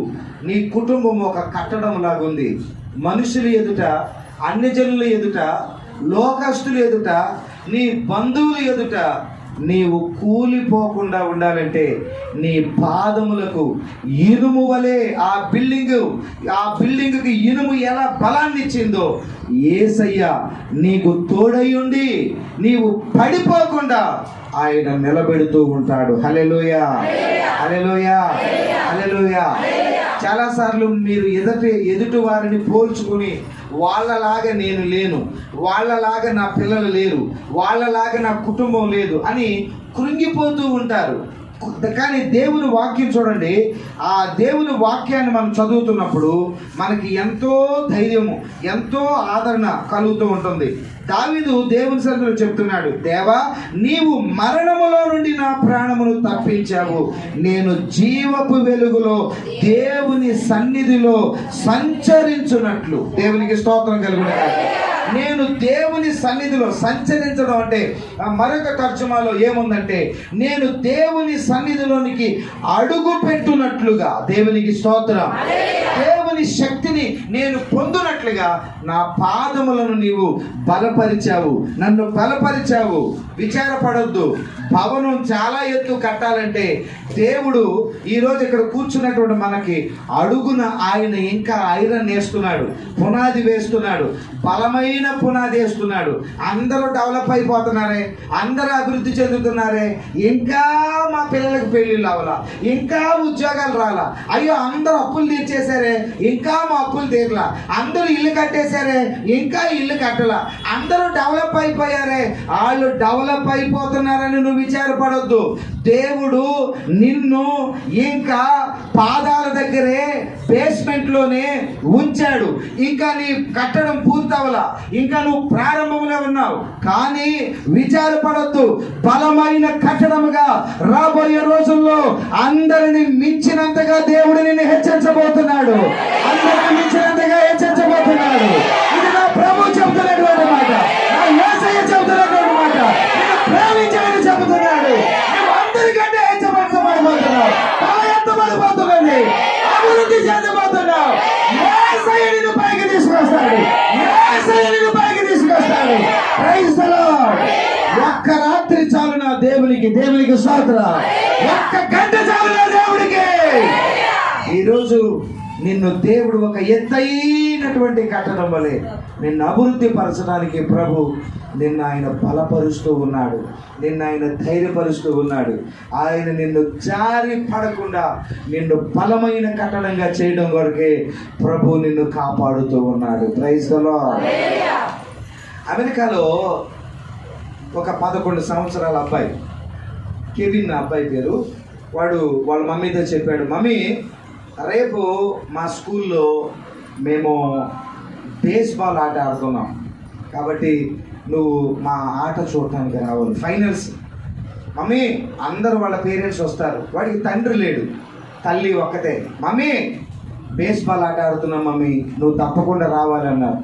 నీ కుటుంబం ఒక కట్టడం లాగుంది. మనుషుల ఎదుట, అన్యజనుల ఎదుట, లోకస్తుల ఎదుట, నీ బంధువుల ఎదుట నీవు కూలిపోకుండా ఉండాలంటే నీ పాదములకు ఇనుము వలె ఆ బిల్డింగ్కి ఇనుము ఎలా బలాన్ని ఇచ్చిందో యేసయ్య నీకు తోడయ్యుండి నీవు పడిపోకుండా ఆయన నిలబెడుతూ ఉంటాడు. హల్లెలూయా, హల్లెలూయా, హల్లెలూయా. చాలాసార్లు మీరు ఎదుటి వారిని పోల్చుకుని వాళ్ళలాగా నేను లేను, వాళ్ళలాగా నా పిల్లలు లేరు, వాళ్ళలాగా నా కుటుంబం లేదు అని కృంగిపోతూ ఉంటారు. కానీ దేవుని వాక్యం చూడండి, ఆ దేవుని వాక్యాన్ని మనం చదువుతున్నప్పుడు మనకి ఎంతో ధైర్యము, ఎంతో ఆదరణ కలుగుతూ ఉంటుంది. దావీదు దేవుని సన్నిధిలో చెప్తున్నాడు, దేవా నీవు మరణములో నుండి నా ప్రాణమును తప్పించావు, నేను జీవపు వెలుగులో దేవుని సన్నిధిలో సంచరించున్నట్లు. దేవునికి స్తోత్రం కలుగును గాక. నేను దేవుని సన్నిధిలో సంచరించడం అంటే మరొక తర్జుమాలో ఏముందంటే నేను దేవుని సన్నిధిలోనికి అడుగు పెట్టునట్లుగా, దేవునికి స్తోత్రం, దేవుని శక్తిని నేను పొందునట్లుగా నా పాదములను నీవు బలపరిచావు, నన్ను బలపరిచావు. విచారపడొద్దు. భవనం చాలా ఎత్తు కట్టాలంటే దేవుడు ఈరోజు ఇక్కడ కూర్చున్నటువంటి మనకి అడుగున ఆయన ఇంకా ఐరన్ వేస్తున్నాడు, పునాది వేస్తున్నాడు, బలమైన పునాది వేస్తున్నాడు. అందరూ డెవలప్ అయిపోతున్నారే, అందరూ అభివృద్ధి చెందుతున్నారే, ఇంకా మా పిల్లలకు పెళ్ళిళ్ళు అవ్వాలా, ఇంకా ఉద్యోగాలు రాలా, అయ్యో అందరూ అప్పులు తీర్చేశారే, ఇంకా మా అప్పులు తీరలా, అందరూ ఇల్లు కట్టేశారే, ఇంకా ఇల్లు కట్టలా, అందరూ డెవలప్ అయిపోయారే, వాళ్ళు డెవలప్ అయిపోతున్నారని నువ్వు విచారపడొద్దు. దేవుడు నిన్ను ఇంకా పాదాల దగ్గరే బేస్మెంట్ లోనే ఉంచాడు. ఇంకా నీ కట్టడం పూర్తవలా, ఇంకా నువ్వు ప్రారంభంలో ఉన్నావు. కానీ విచారపడొద్దు. బలమైన కట్టడముగా రాబోయే రోజుల్లో అందరిని మించినంతగా దేవుడు నిన్ను హెచ్చరించబోతున్నాడు, అందరిని మించినంతగా హెచ్చరించబోతున్నాడు. ఇది నా ప్రభు చెబుతున్నటువంటి మాట, నా యేసయ్య చెబుతున్నటువంటి మాట. ప్రేమించాలని చెబుతున్నాడు. నువ్వు అందరికంటే హెచ్చరించబడబోతున్నావు, ఎత్తబడబోతున్నది, అభివృద్ధి చెందబోతున్నావు. యేసయ్య నిన్ను పైకి తీసుకొస్తాడు, యేసయ్య నిన్ను పైకి తీసుకొస్తాడు. Praise the lord. ఒక్క రాత్రి చాలు నా దేవునికి, దేవునికి స్తోత్రం. ఒక్క గంట చాలు నా దేవుడికి. ఈరోజు నిన్ను దేవుడు ఒక ఎత్తైనటువంటి కట్టడం వలె నిన్ను అభివృద్ధి పరచడానికి ప్రభు నిన్ను ఆయన బలపరుస్తూ ఉన్నాడు, నిన్ను ఆయన ధైర్యపరుస్తూ ఉన్నాడు. ఆయన నిన్ను జారి పడకుండా నిన్ను బలమైన కట్టడంగా చేయడం కొరకే ప్రభు నిన్ను కాపాడుతూ ఉన్నాడు. Praise the lord. అమెరికాలో ఒక 11 సంవత్సరాల అబ్బాయి, కెవిన్ అబ్బాయి పేరు, వాడు వాళ్ళ మమ్మీతో చెప్పాడు, మమ్మీ రేపు మా స్కూల్లో మేము బేస్బాల్ ఆట ఆడుతున్నాం, కాబట్టి నువ్వు మా ఆట చూడటానికి రావాలి, ఫైనల్స్. మమ్మీ అందరూ వాళ్ళ పేరెంట్స్ వస్తారు, వాడికి తండ్రి లేడు, తల్లి ఒక్కతే. మమ్మీ బేస్బాల్ ఆట ఆడుతున్నాం మమ్మీ, నువ్వు తప్పకుండా రావాలన్నారు.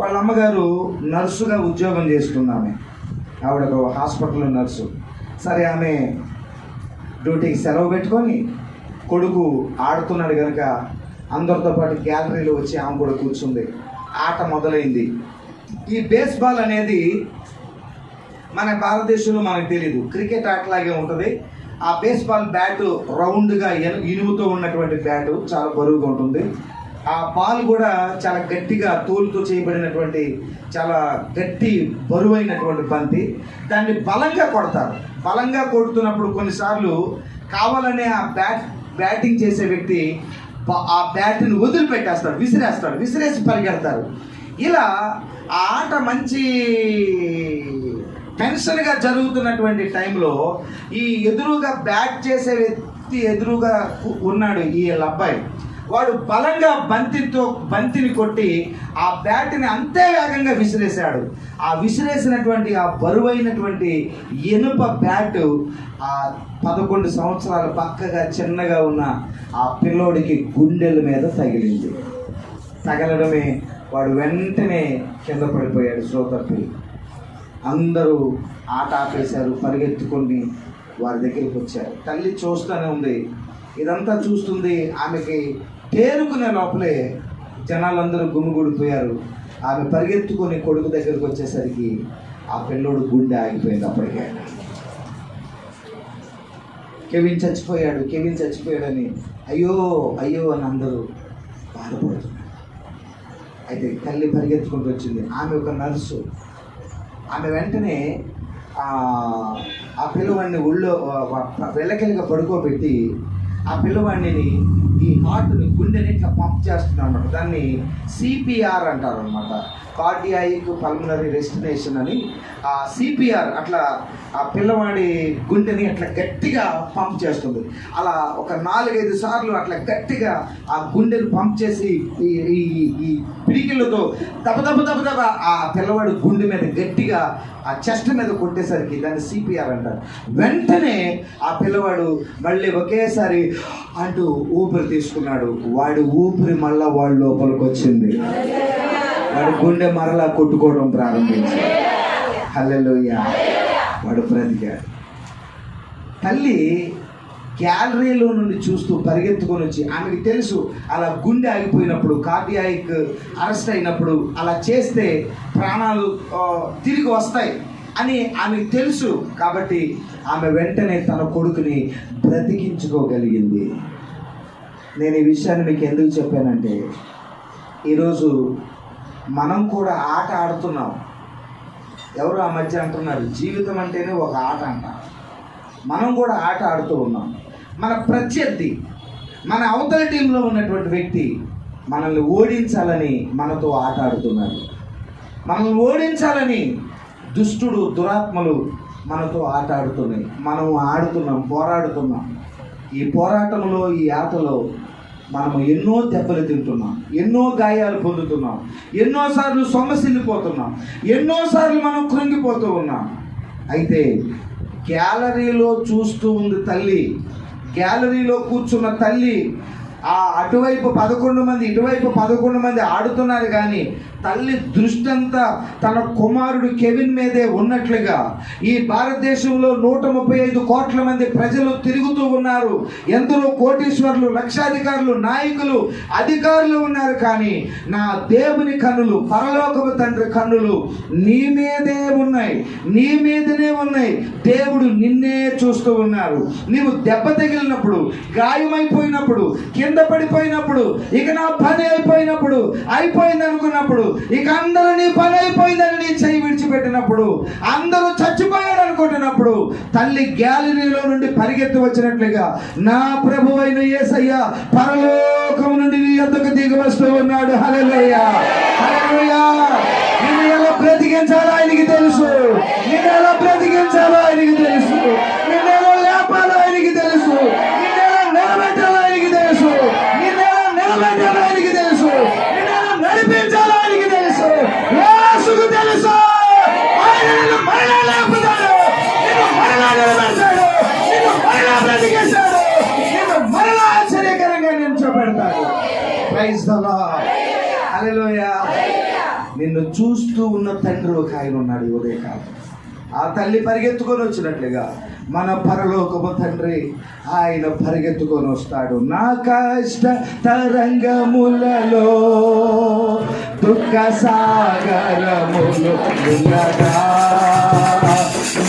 వాళ్ళ అమ్మగారు నర్సుగా ఉద్యోగం చేస్తున్నామే, ఆవిడ ఒక హాస్పిటల్లో నర్సు. సరే, ఆమె డ్యూటీకి సెలవు పెట్టుకొని కొడుకు ఆడుతున్నాడు కనుక అందరితో పాటు గ్యాలరీలో వచ్చి ఆమె కూడా కూర్చుంది. ఆట మొదలైంది. ఈ బేస్బాల్ అనేది మన భారతదేశంలో మనకు తెలీదు, క్రికెట్ ఆటలాగే ఉంటుంది. ఆ బేస్బాల్ బ్యాటు రౌండ్గా ఇనుముతో ఉన్నటువంటి బ్యాటు, చాలా బరువుగా ఉంటుంది. ఆ బాల్ కూడా చాలా గట్టిగా తోలుతో చేయబడినటువంటి చాలా గట్టి బరువైనటువంటి బంతి. దాన్ని బలంగా కొడతారు. బలంగా కొడుతున్నప్పుడు కొన్నిసార్లు కావాలనే ఆ బ్యాటింగ్ చేసే వ్యక్తి ఆ బ్యాట్ని వదిలిపెట్టేస్తాడు, విసిరేసి పరిగెడతారు. ఇలా ఆ ఆట మంచి టెన్షన్గా జరుగుతున్నటువంటి టైంలో ఈ ఎదురుగా బ్యాట్ చేసే వ్యక్తి ఎదురుగా ఉన్నాడు ఈ అబ్బాయి. వాడు బలంగా బంతిని కొట్టి ఆ బ్యాట్ని అంతే వేగంగా విసిరేశాడు. ఆ విసిరేసినటువంటి ఆ బరువైనటువంటి ఇనుప బ్యాటు ఆ 11 సంవత్సరాల పక్కగా చిన్నగా ఉన్న ఆ పిల్లోడికి గుండెల మీద తగిలింది. తగలడమే వాడు వెంటనే కింద పడిపోయాడు, శ్రోతప్పి. అందరూ ఆట ఆపేశారు, పరిగెత్తుకొని వారి దగ్గరికి వచ్చారు. తల్లి చూస్తూనే ఉంది, ఇదంతా చూస్తుంది. ఆమెకి తేరుకునే లోపలే జనాలందరూ గుమిగూడిపోయారు. ఆమె పరిగెత్తుకొని కొడుకు దగ్గరికి వచ్చేసరికి ఆ పిల్లోడు గుండె ఆగిపోయింది. అప్పటికే కెవిన్ చచ్చిపోయాడని అయ్యో అయ్యో అని అందరూ బాధపడుతున్నారు. అయితే తల్లి పరిగెత్తుకుంటూ వచ్చింది. ఆమె ఒక నర్సు. ఆమె వెంటనే ఆ పిల్లవాడిని ఒళ్ళో వెళ్ళకెళ్ళగా పడుకోబెట్టి ఆ పిల్లవాడిని ఈ హార్ట్ని, గుండెని ఇట్లా పంప్ చేస్తున్నారు అనమాట. దాన్ని సిపిఆర్ అంటారు అనమాట, కార్డియాయిక్ పల్మనరీ రెస్టినేషన్ అని. ఆ సిపిఆర్ అట్లా ఆ పిల్లవాడి గుండెని అట్లా గట్టిగా పంప్ చేస్తుంది. అలా ఒక 4-5 సార్లు అట్లా గట్టిగా ఆ గుండెని పంప్ చేసి ఈ పిడికిళ్ళతో దబ ఆ పిల్లవాడి గుండె మీద గట్టిగా ఆ చెస్ట్ మీద కొట్టేసరికి దాన్ని సిపిఆర్ అంటారు. వెంటనే ఆ పిల్లవాడు మళ్ళీ ఒకేసారి అంటూ ఊపిరి తీసుకున్నాడు. వాడి ఊపిరి మళ్ళా వాడి లోపలికి వచ్చింది. వాడి గుండె మరలా కొట్టుకోవడం ప్రారంభించాడు. హల్లెలూయా. వాడు బ్రతికాడు. తల్లి గ్యాలరీలో నుండి చూస్తూ పరిగెత్తుకొని వచ్చి, ఆమెకి తెలుసు అలా గుండె ఆగిపోయినప్పుడు, కార్డియాక్ అరెస్ట్ అయినప్పుడు అలా చేస్తే ప్రాణాలు తిరిగి వస్తాయి అని ఆమెకు తెలుసు. కాబట్టి ఆమె వెంటనే తన కొడుకుని బ్రతికించుకోగలిగింది. నేను ఈ విషయాన్ని మీకు ఎందుకు చెప్పానంటే, ఈరోజు మనం కూడా ఆట ఆడుతున్నాం. ఎవరు ఆ మధ్య అంటున్నారు జీవితం అంటేనే ఒక ఆట అంట. మనం కూడా ఆట ఆడుతూ ఉన్నాం. మన ప్రత్యర్థి, మన అవతల టీంలో ఉన్నటువంటి వ్యక్తి మనల్ని ఓడించాలని మనతో ఆట ఆడుతున్నారు. మనల్ని ఓడించాలని దుష్టుడు, దురాత్మలు మనతో ఆట ఆడుతున్నాయి. మనం ఆడుతున్నాం, పోరాడుతున్నాం. ఈ పోరాటంలో, ఈ ఆటలో మనము ఎన్నో దెబ్బలు తింటున్నాం, ఎన్నో గాయాలు పొందుతున్నాం, ఎన్నోసార్లు సొమ్మసిల్లిపోతున్నాం, ఎన్నోసార్లు మనం కృంగిపోతూ ఉన్నాం. అయితే గ్యాలరీలో చూస్తూ ఉంది తల్లి. గ్యాలరీలో కూర్చున్న తల్లి అటువైపు 11 మంది, ఇటువైపు 11 మంది ఆడుతున్నారు. కానీ తల్లి దృష్టి అంతా తన కుమారుడు కెవిన్ మీదే ఉన్నట్లుగా, ఈ భారతదేశంలో 135 కోట్ల మంది ప్రజలు తిరుగుతూ ఉన్నారు. ఎందరో కోటీశ్వరులు, లక్షాధికారులు, నాయకులు, అధికారులు ఉన్నారు. కానీ నా దేవుని కన్నులు, పరలోకపు తండ్రి కన్నులు నీ మీదే ఉన్నాయి, నీ మీదనే ఉన్నాయి. దేవుడు నిన్నే చూస్తూ ఉన్నారు. నీవు దెబ్బ తగిలినప్పుడు, గాయమైపోయినప్పుడు, కింద పడిపోయినప్పుడు, ఇక నా పని అయిపోయినప్పుడు, అయిపోయింది అనుకున్నప్పుడు, ఇక అందరూ నీ పని అయిపోయిందని నీ చెయ్యి విడిచిపెట్టినప్పుడు, అందరూ చచ్చిపోయాడు అనుకుంటున్నప్పుడు, తల్లి గ్యాలరీలో నుండి పరిగెత్తి వచ్చినట్లుగా నా ప్రభు అయిన యేసయ్య పరలోకం నుండి నీ యొద్దకు దిగి వస్తూ ఉన్నాడు. హల్లెలూయా, హల్లెలూయా. నిన్ను ఎలా బ్రతికించాలో ఆయనకి తెలుసు, నిన్ను ఎలా బ్రతికించాలో ఆయనకి తెలుసు, నిన్ను ఎలా లేపాలో ఆయనకి తెలుసు, నిన్ను ఎలా నిలబెట్టాలో ఆయనకి తెలుసు, నిన్ను ఎలా నిలబెట్టాలో ఆయనకి తెలుసు, నిన్ను ఎలా నడిపించాలో ఆయనకి తెలుసు. యేసుకు తెలుసు. ఆయన నిన్ను మరలా లేపుతాడు, నిన్ను మరలా నిలబెడతాడు, నిన్ను మరలా బ్రతికిస్తాడు, నిన్ను మరలా ఆశ్చర్యకరంగా నిల్చోబెడతాడు. Praise the lord. హల్లెలూయా. నిన్ను చూస్తూ ఉన్న తండ్రి ఒక ఆయన ఉన్నాడు. ఉదయకాలం ఆ తల్లి పరిగెత్తుకొని వచ్చినట్లుగా మన పరలోకపు తండ్రి ఆయన పరిగెత్తుకొని వస్తాడు. నా కష్ట తరంగములలో, దుఃఖ సాగరములు ఉన్నదా,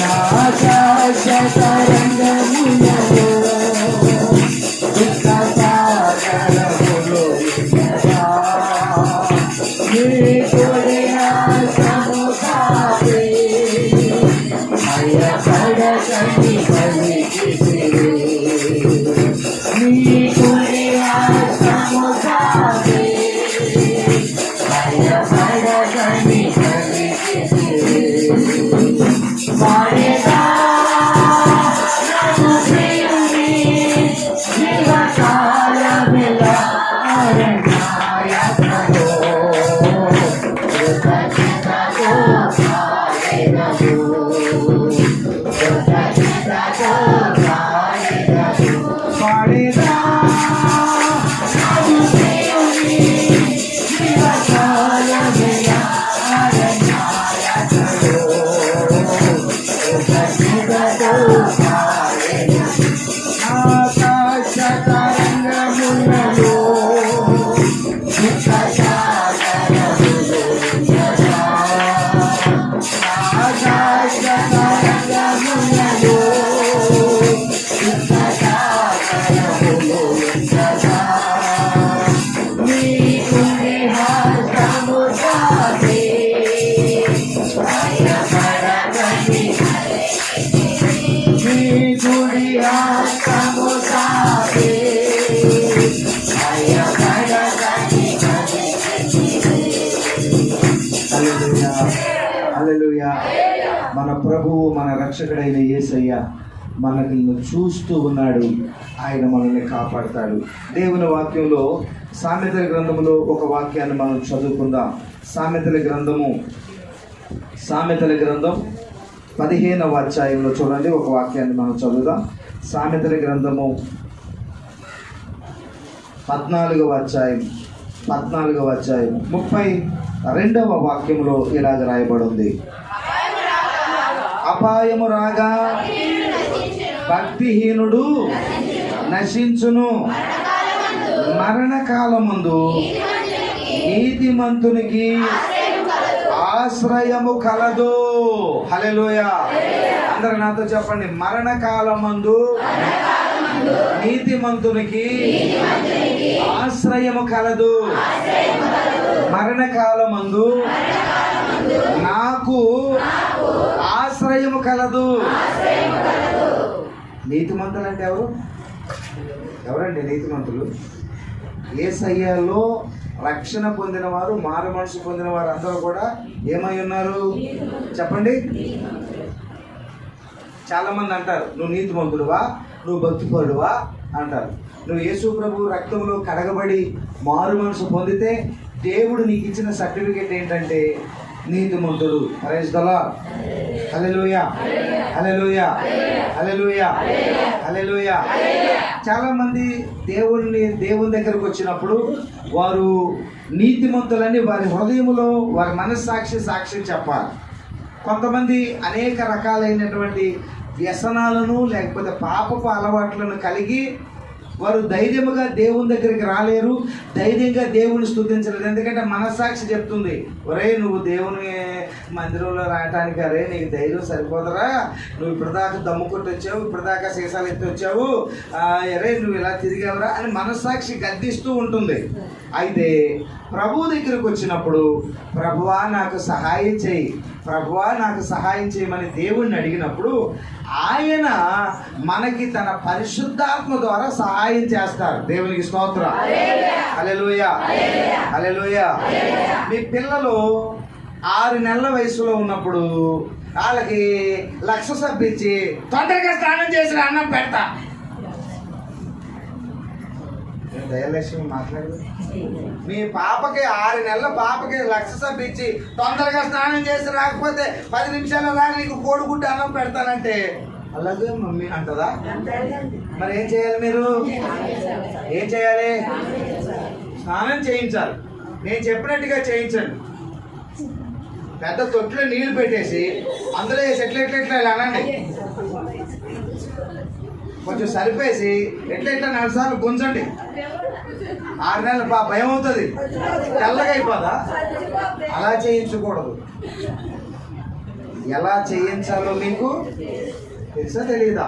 నా కష్ట తరంగములలో, దుఃఖ సాగరములు ఉన్నదా, నీ కొడిన సముదారే భయపడకండి పలికిసిరే, నీ కొడిన సముదారే భయపడకండి పలికిసిరే. వాడేదా నన్ను ప్రియుని జీవకాలమిలా అరణ్యాయత్నలో కృతజ్ఞతతో పాడెదను, కృతజ్ఞతతో పాడెదను. పాడేదా నన్ను ప్రియుని జీవకాలమిలా అరణ్యాయత్నలో కృతజ్ఞతతో పాడెదను. ఆకాశ తరంగములలో, దుఃఖ సాగరములో ఉన్నదా, ఆకాశ తరంగములలో, దుఃఖ సాగరములో ఉన్నదా, నీ గుండె హస్తము తాకే భయపడకండి, నీ గుడి హస్తము తాకే భయపడకండి. హల్లెలూయా, హల్లెలూయా. మన ప్రభువు, మన రక్షకుడైన యేసయ్య మనల్ని చూస్తూ ఉన్నాడు. ఆయన మనల్ని కాపాడతాడు. దేవుని వాక్యంలో సామెతల గ్రంథములో ఒక వాక్యాన్ని మనం చదువుకుందాం. సామెతల గ్రంథం 15వ అధ్యాయంలో చూడండి, ఒక వాక్యాన్ని మనం చదువుదాం. సామెతల గ్రంథము 14వ అధ్యాయం 14వ అధ్యాయం 32వ వాక్యంలో ఇలాగ రాయబడి ఉంది. అపాయము రాగా భక్తిహీనుడు నశించును, మరణకాలమందు నీతిమంతునికి ఆశ్రయము కలదు. హల్లెలూయా. అందరూ నాతో చెప్పండి, మరణకాలమందు నీతిమంతునికి ఆశ్రయము కలదు. మరణకాలమందు నాకు ఆశ్రయము కలదు. నీతిమంతులు అంటే ఎవరండి నీతిమంతులు? యేసయ్యలో రక్షణ పొందిన వారు, మారు మనసు పొందిన వారు అందరూ కూడా ఏమై ఉన్నారు చెప్పండి. చాలా మంది అంటారు, నువ్వు నీతిమంతుడువా, నువ్వు భక్తిపరుడువా అంటారు. నువ్వు యేసు ప్రభు రక్తంలో కడగబడి మారు మనసు పొందితే దేవుడు నీకు ఇచ్చిన సర్టిఫికేట్ ఏంటంటే నీతిమంతుడు. Praise the lord. Hallelujah, hallelujah, hallelujah, hallelujah. చాలా మంది దేవుని దగ్గరకు వచ్చినప్పుడు వారు నీతిమంతులని వారి హృదయంలో వారి మనస్సాక్షి సాక్ష్యం చెప్పాలి. కొంతమంది అనేక రకాలైనటువంటి వ్యసనాలను లేకపోతే పాపపు అలవాట్లను కలిగి వారు ధైర్యముగా దేవుని దగ్గరికి రాలేరు, ధైర్యంగా దేవుని స్తుతించలేరు. ఎందుకంటే మనస్సాక్షి చెప్తుంది, ఒరే నువ్వు దేవుని మందిరంలో రావటానికి అరే నీకు ధైర్యం సరిపోదరా, నువ్వు ఇప్పటిదాకా దమ్ము కొట్టి వచ్చావు, ఇప్పటిదాకా సీసాలు ఎత్తి వచ్చావు, అరే నువ్వు ఇలా తిరిగావురా అని మనస్సాక్షి గద్దిస్తూ ఉంటుంది. అయితే ప్రభు దగ్గరకు వచ్చినప్పుడు ప్రభువా నాకు సహాయం చేయి, ప్రభువా నాకు సహాయం చేయమని దేవుణ్ణి అడిగినప్పుడు ఆయన మనకి తన పరిశుద్ధాత్మ ద్వారా సహాయం చేస్తారు. దేవునికి స్తోత్రం. హల్లెలూయా, హల్లెలూయా. మీ పిల్లలు 6 నెలల వయసులో ఉన్నప్పుడు వాళ్ళకి లక్ష సబ్బిచ్చి తొందరగా స్నానం చేసి అన్నం పెడతా. దయలక్ష్మి మాట్లాడు. మీ పాపకి 6 నెలల పాపకి లక్ష సబ్బిచ్చి తొందరగా స్నానం చేసి రాకపోతే 10 నిమిషాల రా నీకు కోడిగుడ్డు అన్నం పెడతానంటే అలాగే మమ్మీ అంటదా? మరి ఏం చేయాలి? మీరు ఏం చేయాలి? స్నానం చేయించాలి. నేను చెప్పినట్టుగా చేయించండి. పెద్ద తొట్లో నీళ్లు పెట్టేసి అందులో వేసి ఎట్లా అనండి, కొంచెం సరిపేసి ఎట్లా 4 సార్లు గుంజండి. 6 నెలల భయం అవుతుంది, తెల్లగా అయిపోదా? అలా చేయించకూడదు. ఎలా చేయించాలో మీకు తెలుసా తెలీదా?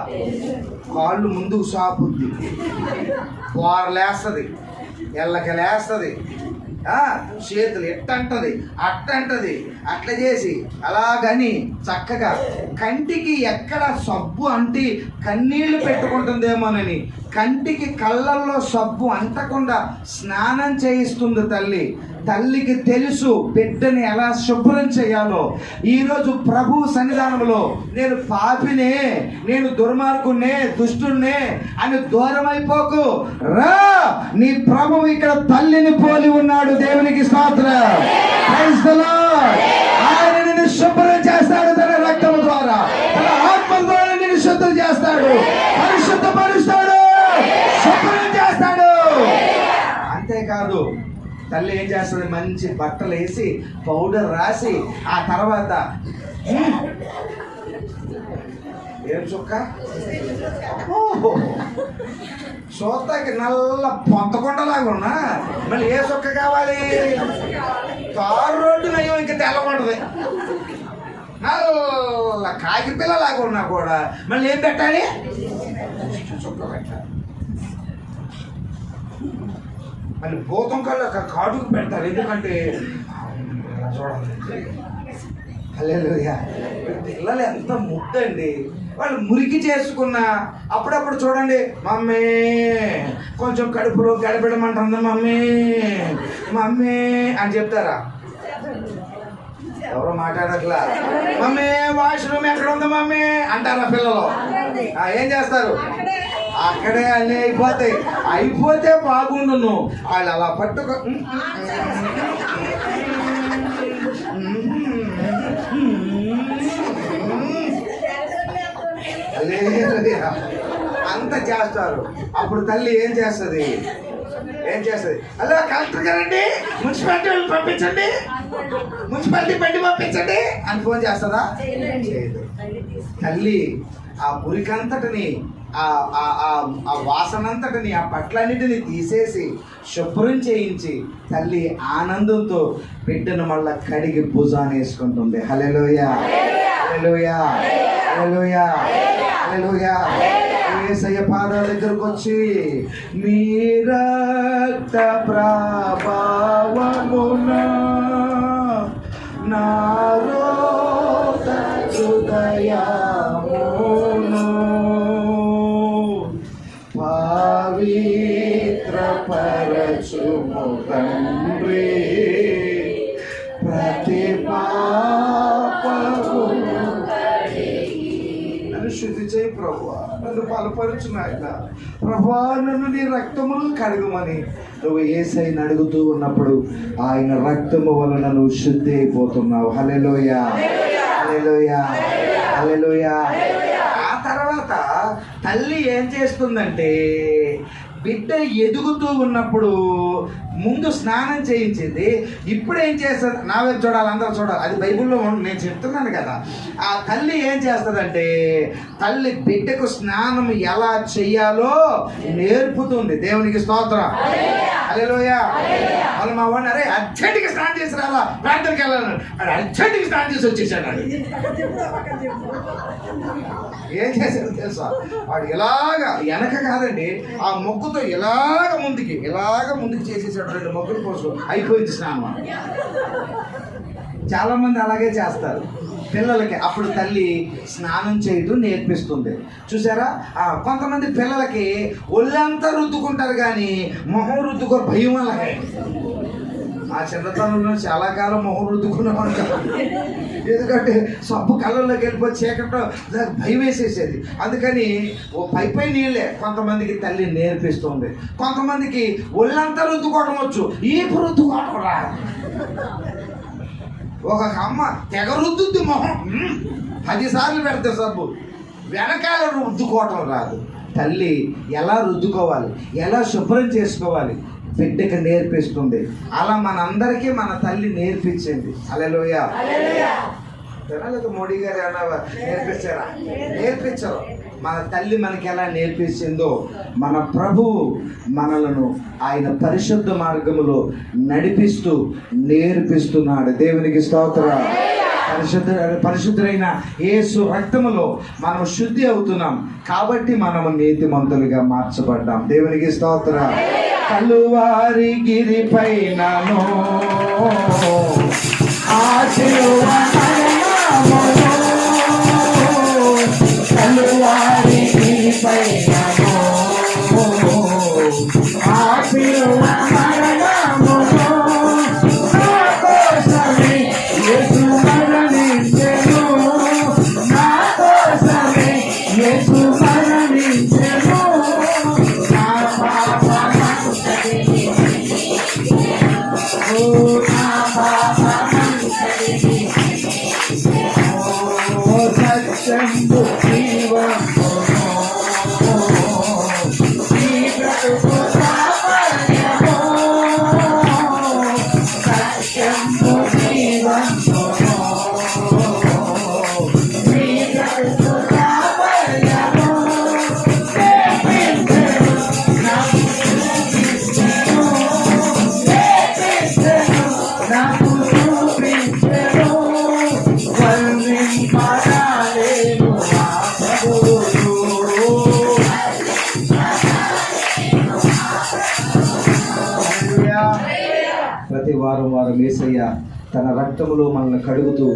కాళ్ళు ముందుకు సాపుద్ది, లేస్తుంది, ఎల్లకలేస్తుంది, చేతులు ఎట్టంటది అట్టంటది, అట్లా చేసి అలాగని చక్కగా కంటికి ఎక్కడ సబ్బు అంటి కన్నీళ్లు పెట్టుకుంటుందేమోనని కంటికి కళ్ళల్లో సబ్బు అంటకుండా స్నానం చేయిస్తుంది తల్లి. తల్లికి తెలుసు బిడ్డని ఎలా శుభ్రం చేయాలో. ఈరోజు ప్రభు సన్నిధానంలో నేను పాపినే, నేను దుర్మార్గునే, దుష్టునే అని దూరం అయిపోకు రా. నీ ప్రభువు ఇక్కడ తల్లిని పోలి ఉన్నాడు. దేవునికి స్తోత్రం. Praise the lord. ఆయన నిన్ను శుభ్రం చేస్తాడు తన రక్తం ద్వారా, తన ఆత్మ ద్వారా నిన్ను శుద్ధం చేస్తాడు, పరిశుద్ధపరుస్తాడు, శుభ్రం చేస్తాడు. అంతేకాదు తల్లి ఏం చేస్తుంది? మంచి బట్టలు వేసి పౌడర్ రాసి ఆ తర్వాత ఏం చుక్క చూస్తాకి నల్ల పొంతకొండలాగా ఉన్నా మళ్ళీ ఏ చుక్క కావాలి? తారు రోడ్డు నయం ఇంకా తెల్లకుండదు. నల్ల కాకి పిల్లలాగా ఉన్నా కూడా మళ్ళీ ఏం పెట్టాలి? చుక్క పెట్టాలి. మళ్ళీ భూతం కళ్ళు కాటుకు పెడతారు. ఎందుకంటే చూడండి హల్లెలూయా, పిల్లలు ఎంత ముద్దండి. వాళ్ళు మురికి చేసుకున్న అప్పుడప్పుడు చూడండి, మమ్మీ కొంచెం కడుపులో గడపెడమంటుంది మమ్మీ మమ్మీ అని చెప్తారా? ఎవరో మాట్లాడట్లా. మమ్మీ వాష్రూమ్ ఎక్కడ ఉంది మమ్మీ అంటారా పిల్లలు? ఏం చేస్తారు? అక్కడే అన్నీ అయిపోతాయి. అయిపోతే బాగుండును. వాళ్ళు అలా పట్టుకో అంత చేస్తారు. అప్పుడు తల్లి ఏం చేస్తుంది? ఏం చేస్తుంది? హలో కలెక్టర్ గారండి, మున్సిపాలిటీ వాళ్ళు పంపించండి, మున్సిపాలిటీ బండి పంపించండి అని ఫోన్ చేస్తుందా? చేయదు. తల్లి ఆ మురికంతటిని, ఆ వాసనంతటిని, ఆ బట్టలన్నిటిని తీసేసి శుభ్రం చేయించి తల్లి ఆనందంతో బిడ్డను మళ్ళా కడిగి భుజాన్ని వేసుకుంటుంది. హల్లెలూయా, హల్లెలూయా, హల్లెలూయా, హల్లెలూయా. యేసయ్య పాదాల దగ్గరకు వచ్చి నీ రక్త ప్రభావమున నా రోత హృదయమును పవిత్ర పరచుము తండ్రి, ప్రతి పాపమును నన్ను శుద్ధి చేయి ప్రభువా, నన్ను బలపరచు నాయన. ప్రభువా నన్ను నీ రక్తములు కడుగుమని నువ్వు యేసయ్యను అడుగుతూ ఉన్నప్పుడు ఆయన రక్తము వలన నువ్వు శుద్ధి అయిపోతున్నావు. హల్లెలూయా, హల్లెలూయా, హల్లెలూయా. ఆ తర్వాత తల్లి ఏం చేస్తుందంటే బిడ్డ ఎదుగుతూ ఉన్నప్పుడు ముందు స్నానం చేయించింది. ఇప్పుడు ఏం చేస్తుంది? నా వైపు చూడాలి, అందరూ చూడాలి, అది బైబిల్లో నేను చెప్తున్నాను కదా. ఆ తల్లి ఏం చేస్తుందంటే తల్లి బిడ్డకు స్నానం ఎలా చెయ్యాలో నేర్పుతుంది. దేవునికి స్తోత్రం, హల్లెలూయా. వాళ్ళు మా వాడిని అరే అర్జెంట్గా స్నానం చేసి రాలా, ప్రాంతానికి వెళ్ళాలి, అది అర్జెంట్గా స్నానం చేసి వచ్చేసాడు. ఏం చేశాడు తెలుసా? వాడు ఇలాగా వెనక కాదండి, ఆ మొగ్గుతో ఇలాగ ముందుకి చేసేసాడు. 2 మొగ్గుల కోసం అయిపోయింది స్నానం. చాలా మంది అలాగే చేస్తారు పిల్లలకి. అప్పుడు తల్లి స్నానం చేయడం నేర్పిస్తుంది. చూసారా? కొంతమంది పిల్లలకి ఒళ్ళంతా రుద్దుకుంటారు కానీ మొహం రుద్దుకోరు, భయం అలాగే. ఆ చిన్నతనంలో చాలా కాలం మొహం రుద్దుకున్నాం కదా, ఎందుకంటే సబ్బు కళ్ళల్లోకి వెళ్ళిపోయి చీకట్లో భయం వేసేసేది. అందుకని ఓ పై నీళ్ళే కొంతమందికి తల్లి నేర్పిస్తుంది. కొంతమందికి ఒళ్ళంతా రుద్దుకోవడం వచ్చు, ఈపు రుద్దుకోవడం రాదు. ఒక అమ్మ తెగ రుద్దుద్ది మొహం, 10 సార్లు పెడితే సబ్బు, వెనకాల రుద్దుకోవటం రాదు. తల్లి ఎలా రుద్దుకోవాలి, ఎలా శుభ్రం చేసుకోవాలి బిడ్డకి నేర్పిస్తుంది. అలా మనందరికీ మన తల్లి నేర్పించింది. హల్లెలూయా. మోడీ గారు ఏమన్నా నేర్పించారా? నేర్పించరు. మన తల్లి మనకి ఎలా నేర్పించిందో మన ప్రభువు మనలను ఆయన పరిశుద్ధ మార్గములో నడిపిస్తూ నేర్పిస్తున్నాడు. దేవునికి స్తోత్రం. పరిశుద్ధుడైన యేసు రక్తములో మనం శుద్ధి అవుతున్నాం కాబట్టి మనము నీతిమంతులుగా మార్చబడ్డాం. దేవునికి స్తోత్రం. కలువారి గిరి పైనను కలువారి గిరి పైనను ప్రతి వారం యేసయ్య తన రక్తములో మనల్ని కడుగుతూ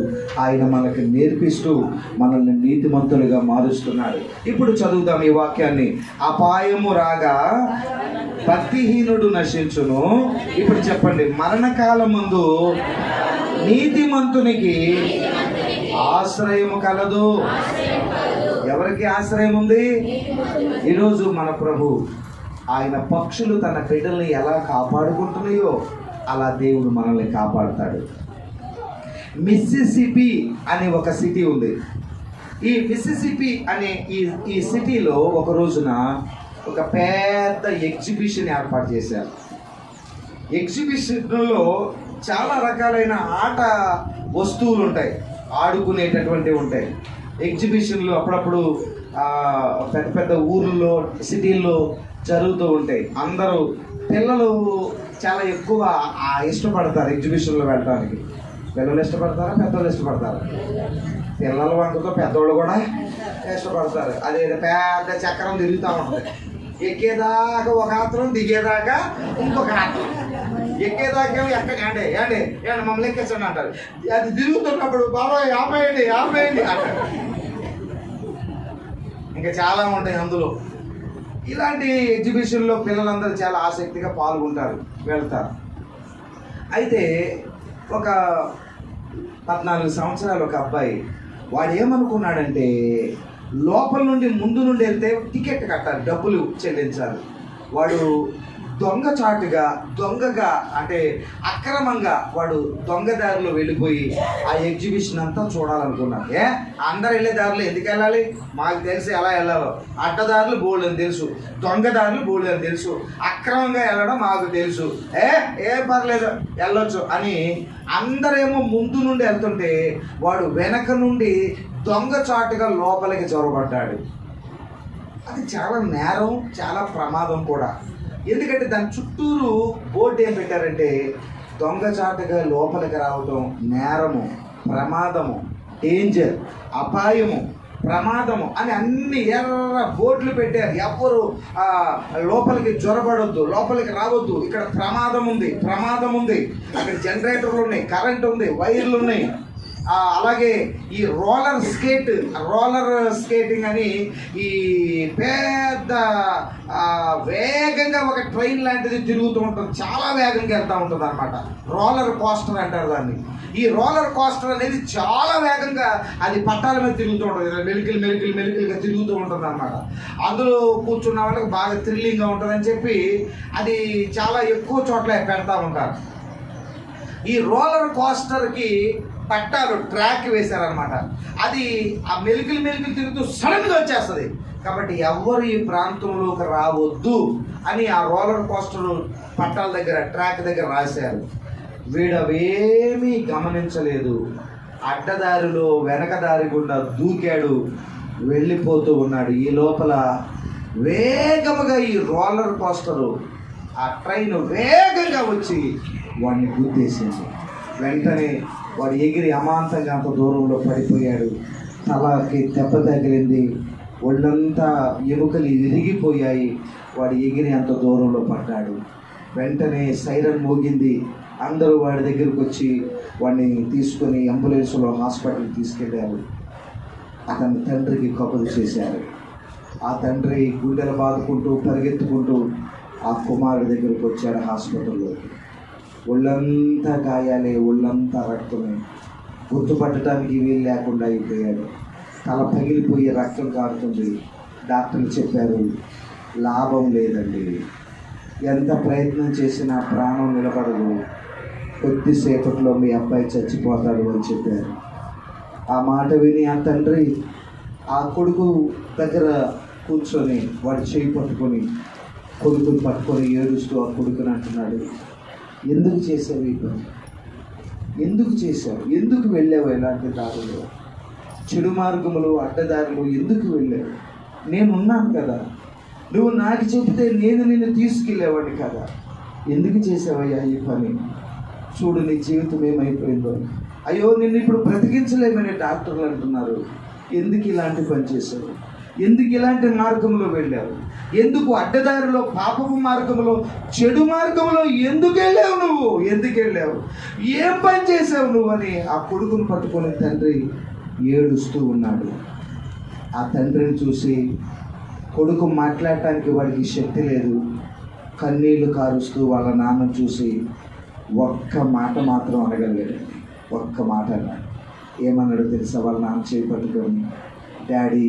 ఆయన మనకి నేర్పిస్తూ మనల్ని నీతిమంతులుగా మారుస్తున్నాడు. ఇప్పుడు చదువుదాం ఈ వాక్యాన్ని. అపాయము రాగా భక్తిహీనుడు నశించును. ఇప్పుడు చెప్పండి, మరణకాలం ముందు నీతిమంతునికి ఆశ్రయము కలదు. ఎవరికి ఆశ్రయం ఉంది? ఈరోజు మన ప్రభు ఆయన పక్షులు తన బిడ్డల్ని ఎలా కాపాడుకుంటున్నాయో అలా దేవుడు మనల్ని కాపాడుతాడు. మిస్సిసిపి అనే ఒక సిటీ ఉంది. ఈ మిస్సిసిపి అనే ఈ సిటీలో ఒక రోజున ఒక పెద్ద ఎగ్జిబిషన్ ఏర్పాటు చేశారు. ఎగ్జిబిషన్లో చాలా రకాలైన ఆట వస్తువులు ఉంటాయి, ఆడుకునేటటువంటివి ఉంటాయి. ఎగ్జిబిషన్లు అప్పుడప్పుడు పెద్ద పెద్ద ఊర్లలో సిటీల్లో జరుగుతూ ఉంటాయి. అందరూ పిల్లలు చాలా ఎక్కువ ఇష్టపడతారు ఎగ్జిబిషన్లో వెళ్ళడానికి. పిల్లలు ఇష్టపడతారా, పెద్దవాళ్ళు ఇష్టపడతారా? పిల్లల వంకతో పెద్దవాళ్ళు కూడా ఇష్టపడతారు. అదే పెద్ద చక్రం తిరుగుతూ ఉంటుంది. ఎక్కేదాకా ఒక ఆత్రం, దిగేదాకా ఇంకొక ఆత్రం. ఎక్కేదాకా ఎక్కకండి ఏండి ఏండి మమ్మల్ని ఎక్కించండి అంటారు. అది తిరుగుతున్నప్పుడు బాబాయ్ ఆపేయండి ఆపేయండి అంటారు. ఇంకా చాలా ఉంటాయి అందులో. ఇలాంటి ఎగ్జిబిషన్లో పిల్లలందరూ చాలా ఆసక్తిగా పాల్గొంటారు, వెళ్తారు. అయితే ఒక 14 సంవత్సరాలు ఒక అబ్బాయి, వాడు ఏమనుకున్నాడంటే లోపల నుండి ముందు నుండి వెళ్తే టికెట్ కట్టాలి, డబ్బులు చెల్లించాలి. వాడు దొంగగా అంటే అక్రమంగా వాడు దొంగదారిలో వెళ్ళిపోయి ఆ ఎగ్జిబిషన్ అంతా చూడాలనుకున్నాడు. అందరు వెళ్ళే దారిలో ఎందుకు వెళ్ళాలి? మాకు తెలిసి ఎలా వెళ్ళాలో. అడ్డదారులు బోల్డ్ అని తెలుసు, దొంగదారులు బోల్డ్ అని తెలుసు, అక్రమంగా వెళ్ళడం మాకు తెలుసు. ఏం పర్లేదు వెళ్ళొచ్చు అని అందరేమో ముందు నుండి వెళ్తుంటే వాడు వెనక నుండి దొంగచాటుగా లోపలికి చొరబడ్డాడు. అది చాలా నేరం, చాలా ప్రమాదం కూడా. ఎందుకంటే దాని చుట్టూరు బోర్డు ఏం పెట్టారంటే దొంగచాటుగా లోపలికి రావటం నేరము, ప్రమాదము, డేంజర్, అపాయము, ప్రమాదము అని అన్ని ఎర్ర బోర్డులు పెట్టారు. ఎవ్వరు లోపలికి జ్వరబడొద్దు, లోపలికి రావద్దు, ఇక్కడ ప్రమాదం ఉంది, అక్కడ జనరేటర్లు ఉన్నాయి, కరెంట్ ఉంది, వైర్లు ఉన్నాయి. అలాగే ఈ రోలర్ స్కేటింగ్ అని ఈ పెద్ద వేగంగా ఒక ట్రైన్ లాంటిది తిరుగుతూ ఉంటుంది, చాలా వేగంగా వెళ్తూ ఉంటుంది అనమాట. రోలర్ కోస్టర్ అంటారు దాన్ని. ఈ రోలర్ కోస్టర్ అనేది చాలా వేగంగా అది పట్టాల మీద తిరుగుతూ ఉంటుంది, మెలికలుగా తిరుగుతూ ఉంటుంది అనమాట. అందులో కూర్చున్న వాళ్ళకి బాగా థ్రిల్లింగ్గా ఉంటుందని చెప్పి అది చాలా ఎక్కువ చోట్ల పెడతా ఉంటారు. ఈ రోలర్ కోస్టర్కి పట్టాలు ట్రాక్ వేశారనమాట. అది ఆ మెలికలు తిరుగుతూ సడన్గా వచ్చేస్తుంది. కాబట్టి ఎవ్వరు ఈ ప్రాంతంలోకి రావద్దు అని ఆ రోలర్ కోస్టర్ పట్టాల దగ్గర, ట్రాక్ దగ్గర రాశారు. వీడవేమీ గమనించలేదు. అడ్డదారిలో వెనకదారి గుండా దూకాడు, వెళ్ళిపోతూ ఉన్నాడు. ఈ లోపల వేగముగా ఈ రోలర్ కోస్టరు, ఆ ట్రైన్ వేగంగా వచ్చి వాడిని గుద్దేసింది. వెంటనే వాడు ఎగిరి అమాంతంగా అంత దూరంలో పడిపోయాడు. తలకి దెబ్బ తగిలింది, ఒళ్ళంతా ఎముకలు విరిగిపోయాయి. వాడు ఎగిరి అంత దూరంలో పడ్డాడు. వెంటనే సైరన్ మోగింది. అందరూ వాడి దగ్గరికి వచ్చి వాడిని తీసుకొని అంబులెన్స్లో హాస్పిటల్కి తీసుకెళ్ళారు. అతని తండ్రికి కబురు చేశారు. ఆ తండ్రి గుండెలు బాదుకుంటూ పరిగెత్తుకుంటూ ఆ కుమారుడి దగ్గరికి వచ్చాడు హాస్పిటల్లో. ఒళ్ళంతా గాయాలే, ఒళ్ళంతా రక్తమే, గుర్తుపట్టడానికి వీలు లేకుండా అయిపోయాడు. తల పగిలిపోయి రక్తం కారుతుంది. డాక్టర్లు చెప్పారు లాభం లేదండి, ఎంత ప్రయత్నం చేసినా ప్రాణం నిలబడదు, కొద్దిసేపట్లో మీ అబ్బాయి చచ్చిపోతాడు అని చెప్పారు. ఆ మాట విని ఆ తండ్రి ఆ కొడుకు దగ్గర కూర్చొని వాడు చేయి పట్టుకొని కొడుకుని పట్టుకొని ఏడుస్తూ ఆ కొడుకుని అంటున్నాడు, ఎందుకు చేసావు ఈ పని? ఎందుకు చేసావు? ఎందుకు వెళ్ళావు ఎలాంటి దారులు, చెడు మార్గములు, అడ్డదారులు ఎందుకు వెళ్ళావు? నేనున్నాను కదా, నువ్వు నాకు చెబితే నేను నిన్ను తీసుకెళ్ళేవాడిని కదా, ఎందుకు చేసావయ్యా ఈ పని? చూడు నీ జీవితం ఏమైపోయిందో. అయ్యో నిన్ను ఇప్పుడు బ్రతికించలేమని డాక్టర్లు అంటున్నారు. ఎందుకు ఇలాంటి పని చేశావు? ఎందుకు ఇలాంటి మార్గంలో వెళ్ళావు? ఎందుకు అడ్డదారిలో, పాపపు మార్గంలో, చెడు మార్గంలో ఎందుకు వెళ్ళావు? నువ్వు ఎందుకు వెళ్ళావు? ఏం పని చేసావు నువ్వు అని ఆ కొడుకును పట్టుకొని తండ్రి ఏడుస్తూ ఉన్నాడు. ఆ తండ్రిని చూసి కొడుకు మాట్లాడటానికి వాడికి శక్తి లేదు. కన్నీళ్లు కారుస్తూ వాళ్ళ నాన్న చూసి ఒక్క మాట మాత్రం అనగలిగాడు. ఒక్క మాట అన్నాడు. ఏమన్నాడు తెలుసా? వాళ్ళ నాన్న చేయి పట్టుకొని, డాడీ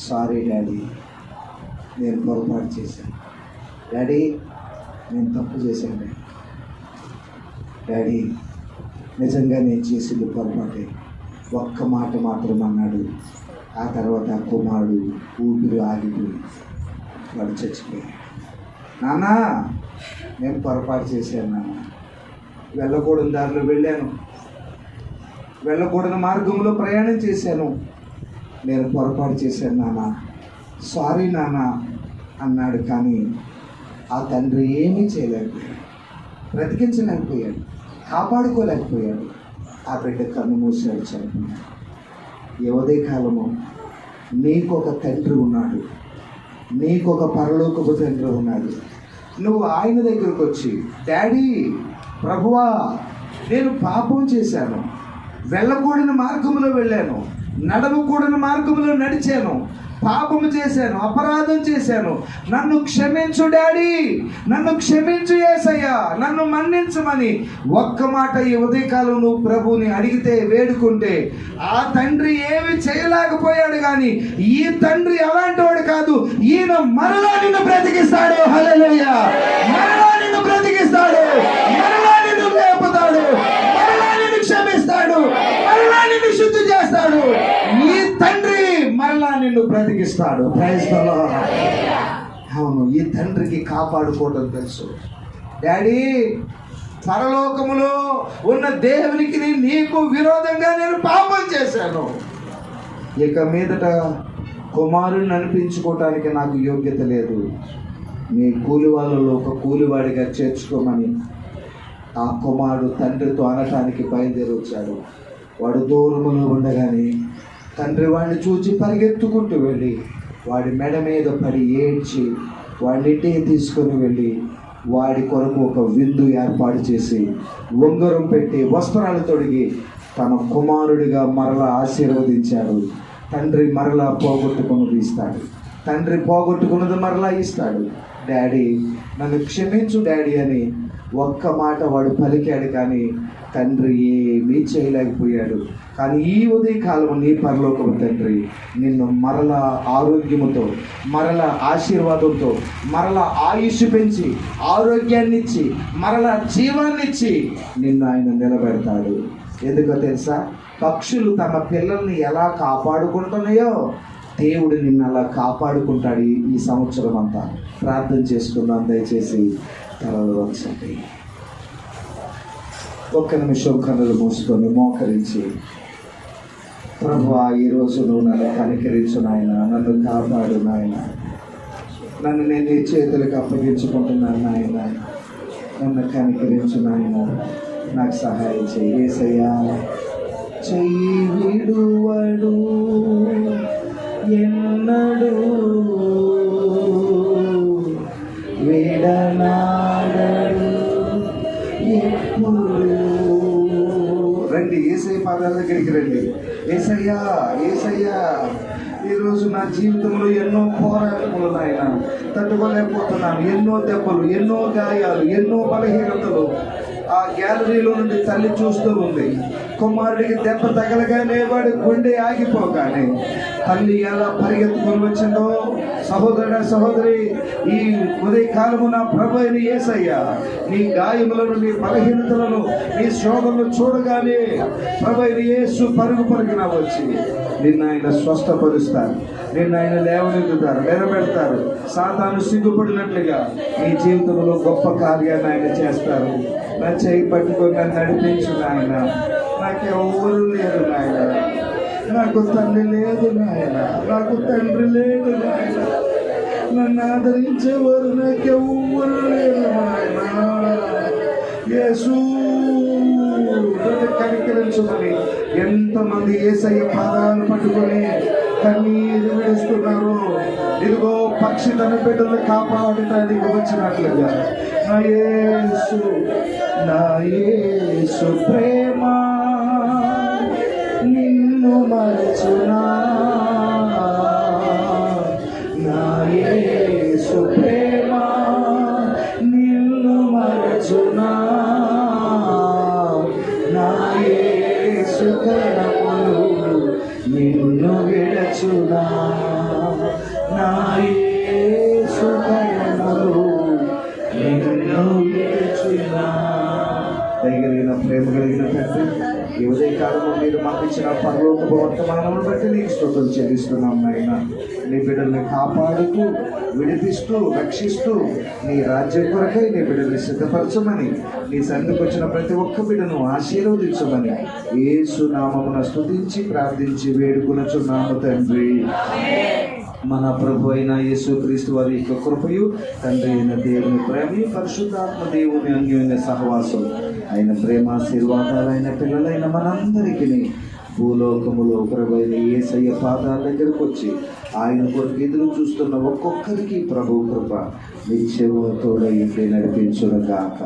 సారీ డాడీ, నేను పొరపాటు చేశాను డాడీ, నేను తప్పు చేశాను డాడీ, నిజంగా నేను చేసింది పొరపాటే. ఒక్క మాట మాత్రం అన్నాడు. ఆ తర్వాత ఆ కుమారుడు ఊపిరి ఆగిపోయి వాడు చచ్చిపోయాడు. నాన్న నేను పొరపాటు చేశాను నాన్న, వెళ్ళకూడని దారిలో వెళ్ళాను, వెళ్ళకూడని మార్గంలో ప్రయాణం చేశాను, నేను పొరపాటు చేశాను నాన్న, సారీ నాన్న అన్నాడు. కానీ ఆ తండ్రి ఏమీ చేయలేకపోయాడు, బ్రతికించలేకపోయాడు, కాపాడుకోలేకపోయాడు. ఆ బిడ్డ కన్ను మూసాడు, చనిపోయాడు. ఈ ఉదయకాలము నీకొక తండ్రి ఉన్నాడు, నీకొక పరలోకపు తండ్రి ఉన్నాడు. నువ్వు ఆయన దగ్గరకు వచ్చి, డాడీ, ప్రభువా, నేను పాపం చేశాను, వెళ్ళకూడని మార్గంలో వెళ్ళాను, నడవకూడని మార్గంలో నడిచాను, పాపము చేశాను, అపరాధం చేశాను, నన్ను క్షమించు డాడీ, నన్ను క్షమించు యేసయ్యా, నన్ను మన్నించమని ఒక్క మాట ఈ ఉదయకాలం నువ్వు ప్రభువుని అడిగితే, వేడుకుంటే, ఆ తండ్రి ఏమి చేయలేకపోయాడు. కానీ ఈ తండ్రి అలాంటి వాడు కాదు. ఈయన మరలా నిన్ను బ్రతికిస్తాడు. హల్లెలూయా! మరలా నిన్ను బ్రతికిస్తాడు, మరలా నిన్ను లేపుతాడు, మరలా నిన్ను క్షమిస్తాడు, మరలా నిన్ను శుద్ధి చేస్తాడు. ఈ తండ్రి మరలా నిన్ను బ్రతికిస్తాడు. Praise the lord. అవును, ఈ తండ్రికి కాపాడుకోవడం తెలుసు. డాడీ, పరలోకములో ఉన్న దేవునికి నీకు విరోధంగా నేను పాపం చేశాను, ఇక మీదట కుమారుని అనిపించుకోవటానికి నాకు యోగ్యత లేదు, నీ కూలి వాళ్ళలో ఒక కూలివాడిగా చేర్చుకోమని ఆ కుమారుడు తండ్రితో అనటానికి బయలుదేరి వచ్చాడు. వాడు దూరములో ఉండగానే తండ్రి వాడిని చూచి పరిగెత్తుకుంటూ వెళ్ళి వాడి మెడ మీద పడి ఏడ్చి వాడిని ఇంటికి తీసుకొని వెళ్ళి వాడి కొరకు ఒక విందు ఏర్పాటు చేసి ఉంగరం పెట్టి వస్త్రాలు తొడిగి తన కుమారుడిగా మరలా ఆశీర్వదించాడు. తండ్రి మరలా పోగొట్టుకున్నది ఇస్తాడు, తండ్రి పోగొట్టుకున్నది మరలా ఇస్తాడు. డాడీ, నన్ను క్షమించు డాడీ అని ఒక్క మాట వాడు పలికాడు. కానీ తండ్రి ఏమీ చేయలేకపోయాడు. కానీ ఈ ఉదయకాలం నీ పరలోకపు తండ్రి నిన్ను మరలా ఆరోగ్యముతో, మరలా ఆశీర్వాదంతో, మరలా ఆయుష్ పెంచి, ఆరోగ్యాన్ని ఇచ్చి, మరలా జీవాన్ని ఇచ్చి నిన్ను ఆయన నిలబెడతాడు. ఎందుకో తెలుసా? పక్షులు తమ పిల్లల్ని ఎలా కాపాడుకుంటున్నాయో దేవుడు నిన్ను అలా కాపాడుకుంటాడు. ఈ సంవత్సరం అంతా ప్రార్థన చేసుకుందాం. దయచేసి తలలు వంచండి. ఒక్క నిమిషం కన్నులు మూసుకొని మోకరించి, ప్రభువా, ఈరోజు నువ్వు నన్ను కనికరించు నాయన, నన్ను కాపాడు నాయన, నన్ను నేను నీ చేతులకు అప్పగించుకుంటున్నాను నాయన, నన్ను కనికరించు నాయన, నాకు సహాయం చెయ్యి యేసయ్యా. చెయ్యి విడువడు ఎన్నడు, విడనాడడు ఎప్పుడు. రండి, యేసయ్య పాదాల దగ్గరికి రండి. యేసయ్యా, యేసయ్యా, ఈరోజు నా జీవితంలో ఎన్నో పోరాటములు నాయన, తట్టుకోలేకపోతున్నాను. ఎన్నో దెబ్బలు, ఎన్నో గాయాలు, ఎన్నో బలహీనతలు. ఆ గ్యాలరీలో నుండి తల్లి చూస్తూ ఉంది. కుమారుడికి దెబ్బ తగలగానే వాడి గుండె ఆగిపోగానే తల్లి ఎలా పరిగెత్తుకొని వచ్చిందో, సహోదరుడా, సహోదరి, ఈ ఉదయకాలము నా ప్రభు అయిన యేసయ్య నీ గాయములను, నీ బలహీనతలను, నీ శోధనలు చూడగానే ప్రభు అయిన యేసు పరుగు పరుగున వచ్చి నిన్ను ఆయన స్వస్థపరుస్తారు, నిన్ను ఆయన లేవనెత్తుతారు, నిలబెడతారు. సాతాను సిగ్గుపడినట్లుగా నీ జీవితంలో గొప్ప కార్యాన్ని ఆయన చేస్తారు. నా చేయి పట్టుకొని నన్ను నడిపించు నాయన. నాకెవ్వరు లేరు నాయన, నాకు తండ్రి లేదు నాయన, నాకు తండ్రి లేదు నాయన, నన్ను ఆదరించేవారు నాకెవ్వరు లేరు నాయన. యేసు కనికరించమని ఎంతమంది యేసయ్య పాదాలు పట్టుకొని కన్నీరు విడుస్తున్నారు. ఇదిగో పక్షి తన బిడ్డలు కాపాడటానికి వచ్చినట్లుగా నా యేసు, నా యేసు ప్రేమ నిన్ను మరచునా, నా యేసు ప్రేమ నిన్ను మరచునా, నా యేసు కరములు నిన్ను విడచునా, నా యేసు కరములు నిన్ను విడచునా. దయగలిగిన, ప్రేమ కలిగిన తండ్రి, ఈ ఉదయకాలంలో మీరు మాకు ఇచ్చిన పరలోకపు వర్తమానమును బట్టి నీకు స్తుతులు చెల్లిస్తున్నాం నాయన. నీ బిడ్డల్ని కాపాడుతూ విడిపిస్తూ రక్షిస్తూ నీ రాజ్యం కొరకై నీ బిడ్డని సిద్ధపరచమని, నీ సన్నిధికి వచ్చిన ప్రతి ఒక్క బిడ్డను ఆశీర్వదించమని యేసు నామమున స్తుతించి ప్రార్థించి వేడుకొనుచున్నాము తండ్రి. మన ప్రభు అయిన యేసుక్రీస్తు వారి యొక్క కృపయు, తండ్రి అయిన దేవుని ప్రేమ, పరిశుద్ధాత్మ దేవుని అన్యోన్య సహవాసం, ఆయన ప్రేమాశీర్వాదాలు అయిన పిల్లలైన మనందరికీ భూలోకములో ప్రభువైన యేసయ్య పాదాల దగ్గరకు వచ్చి ఆయన కొరకు ఎదురు చూస్తున్న ఒక్కొక్కరికి ప్రభు కృప నిత్యము తోడై నడిపించును గాక.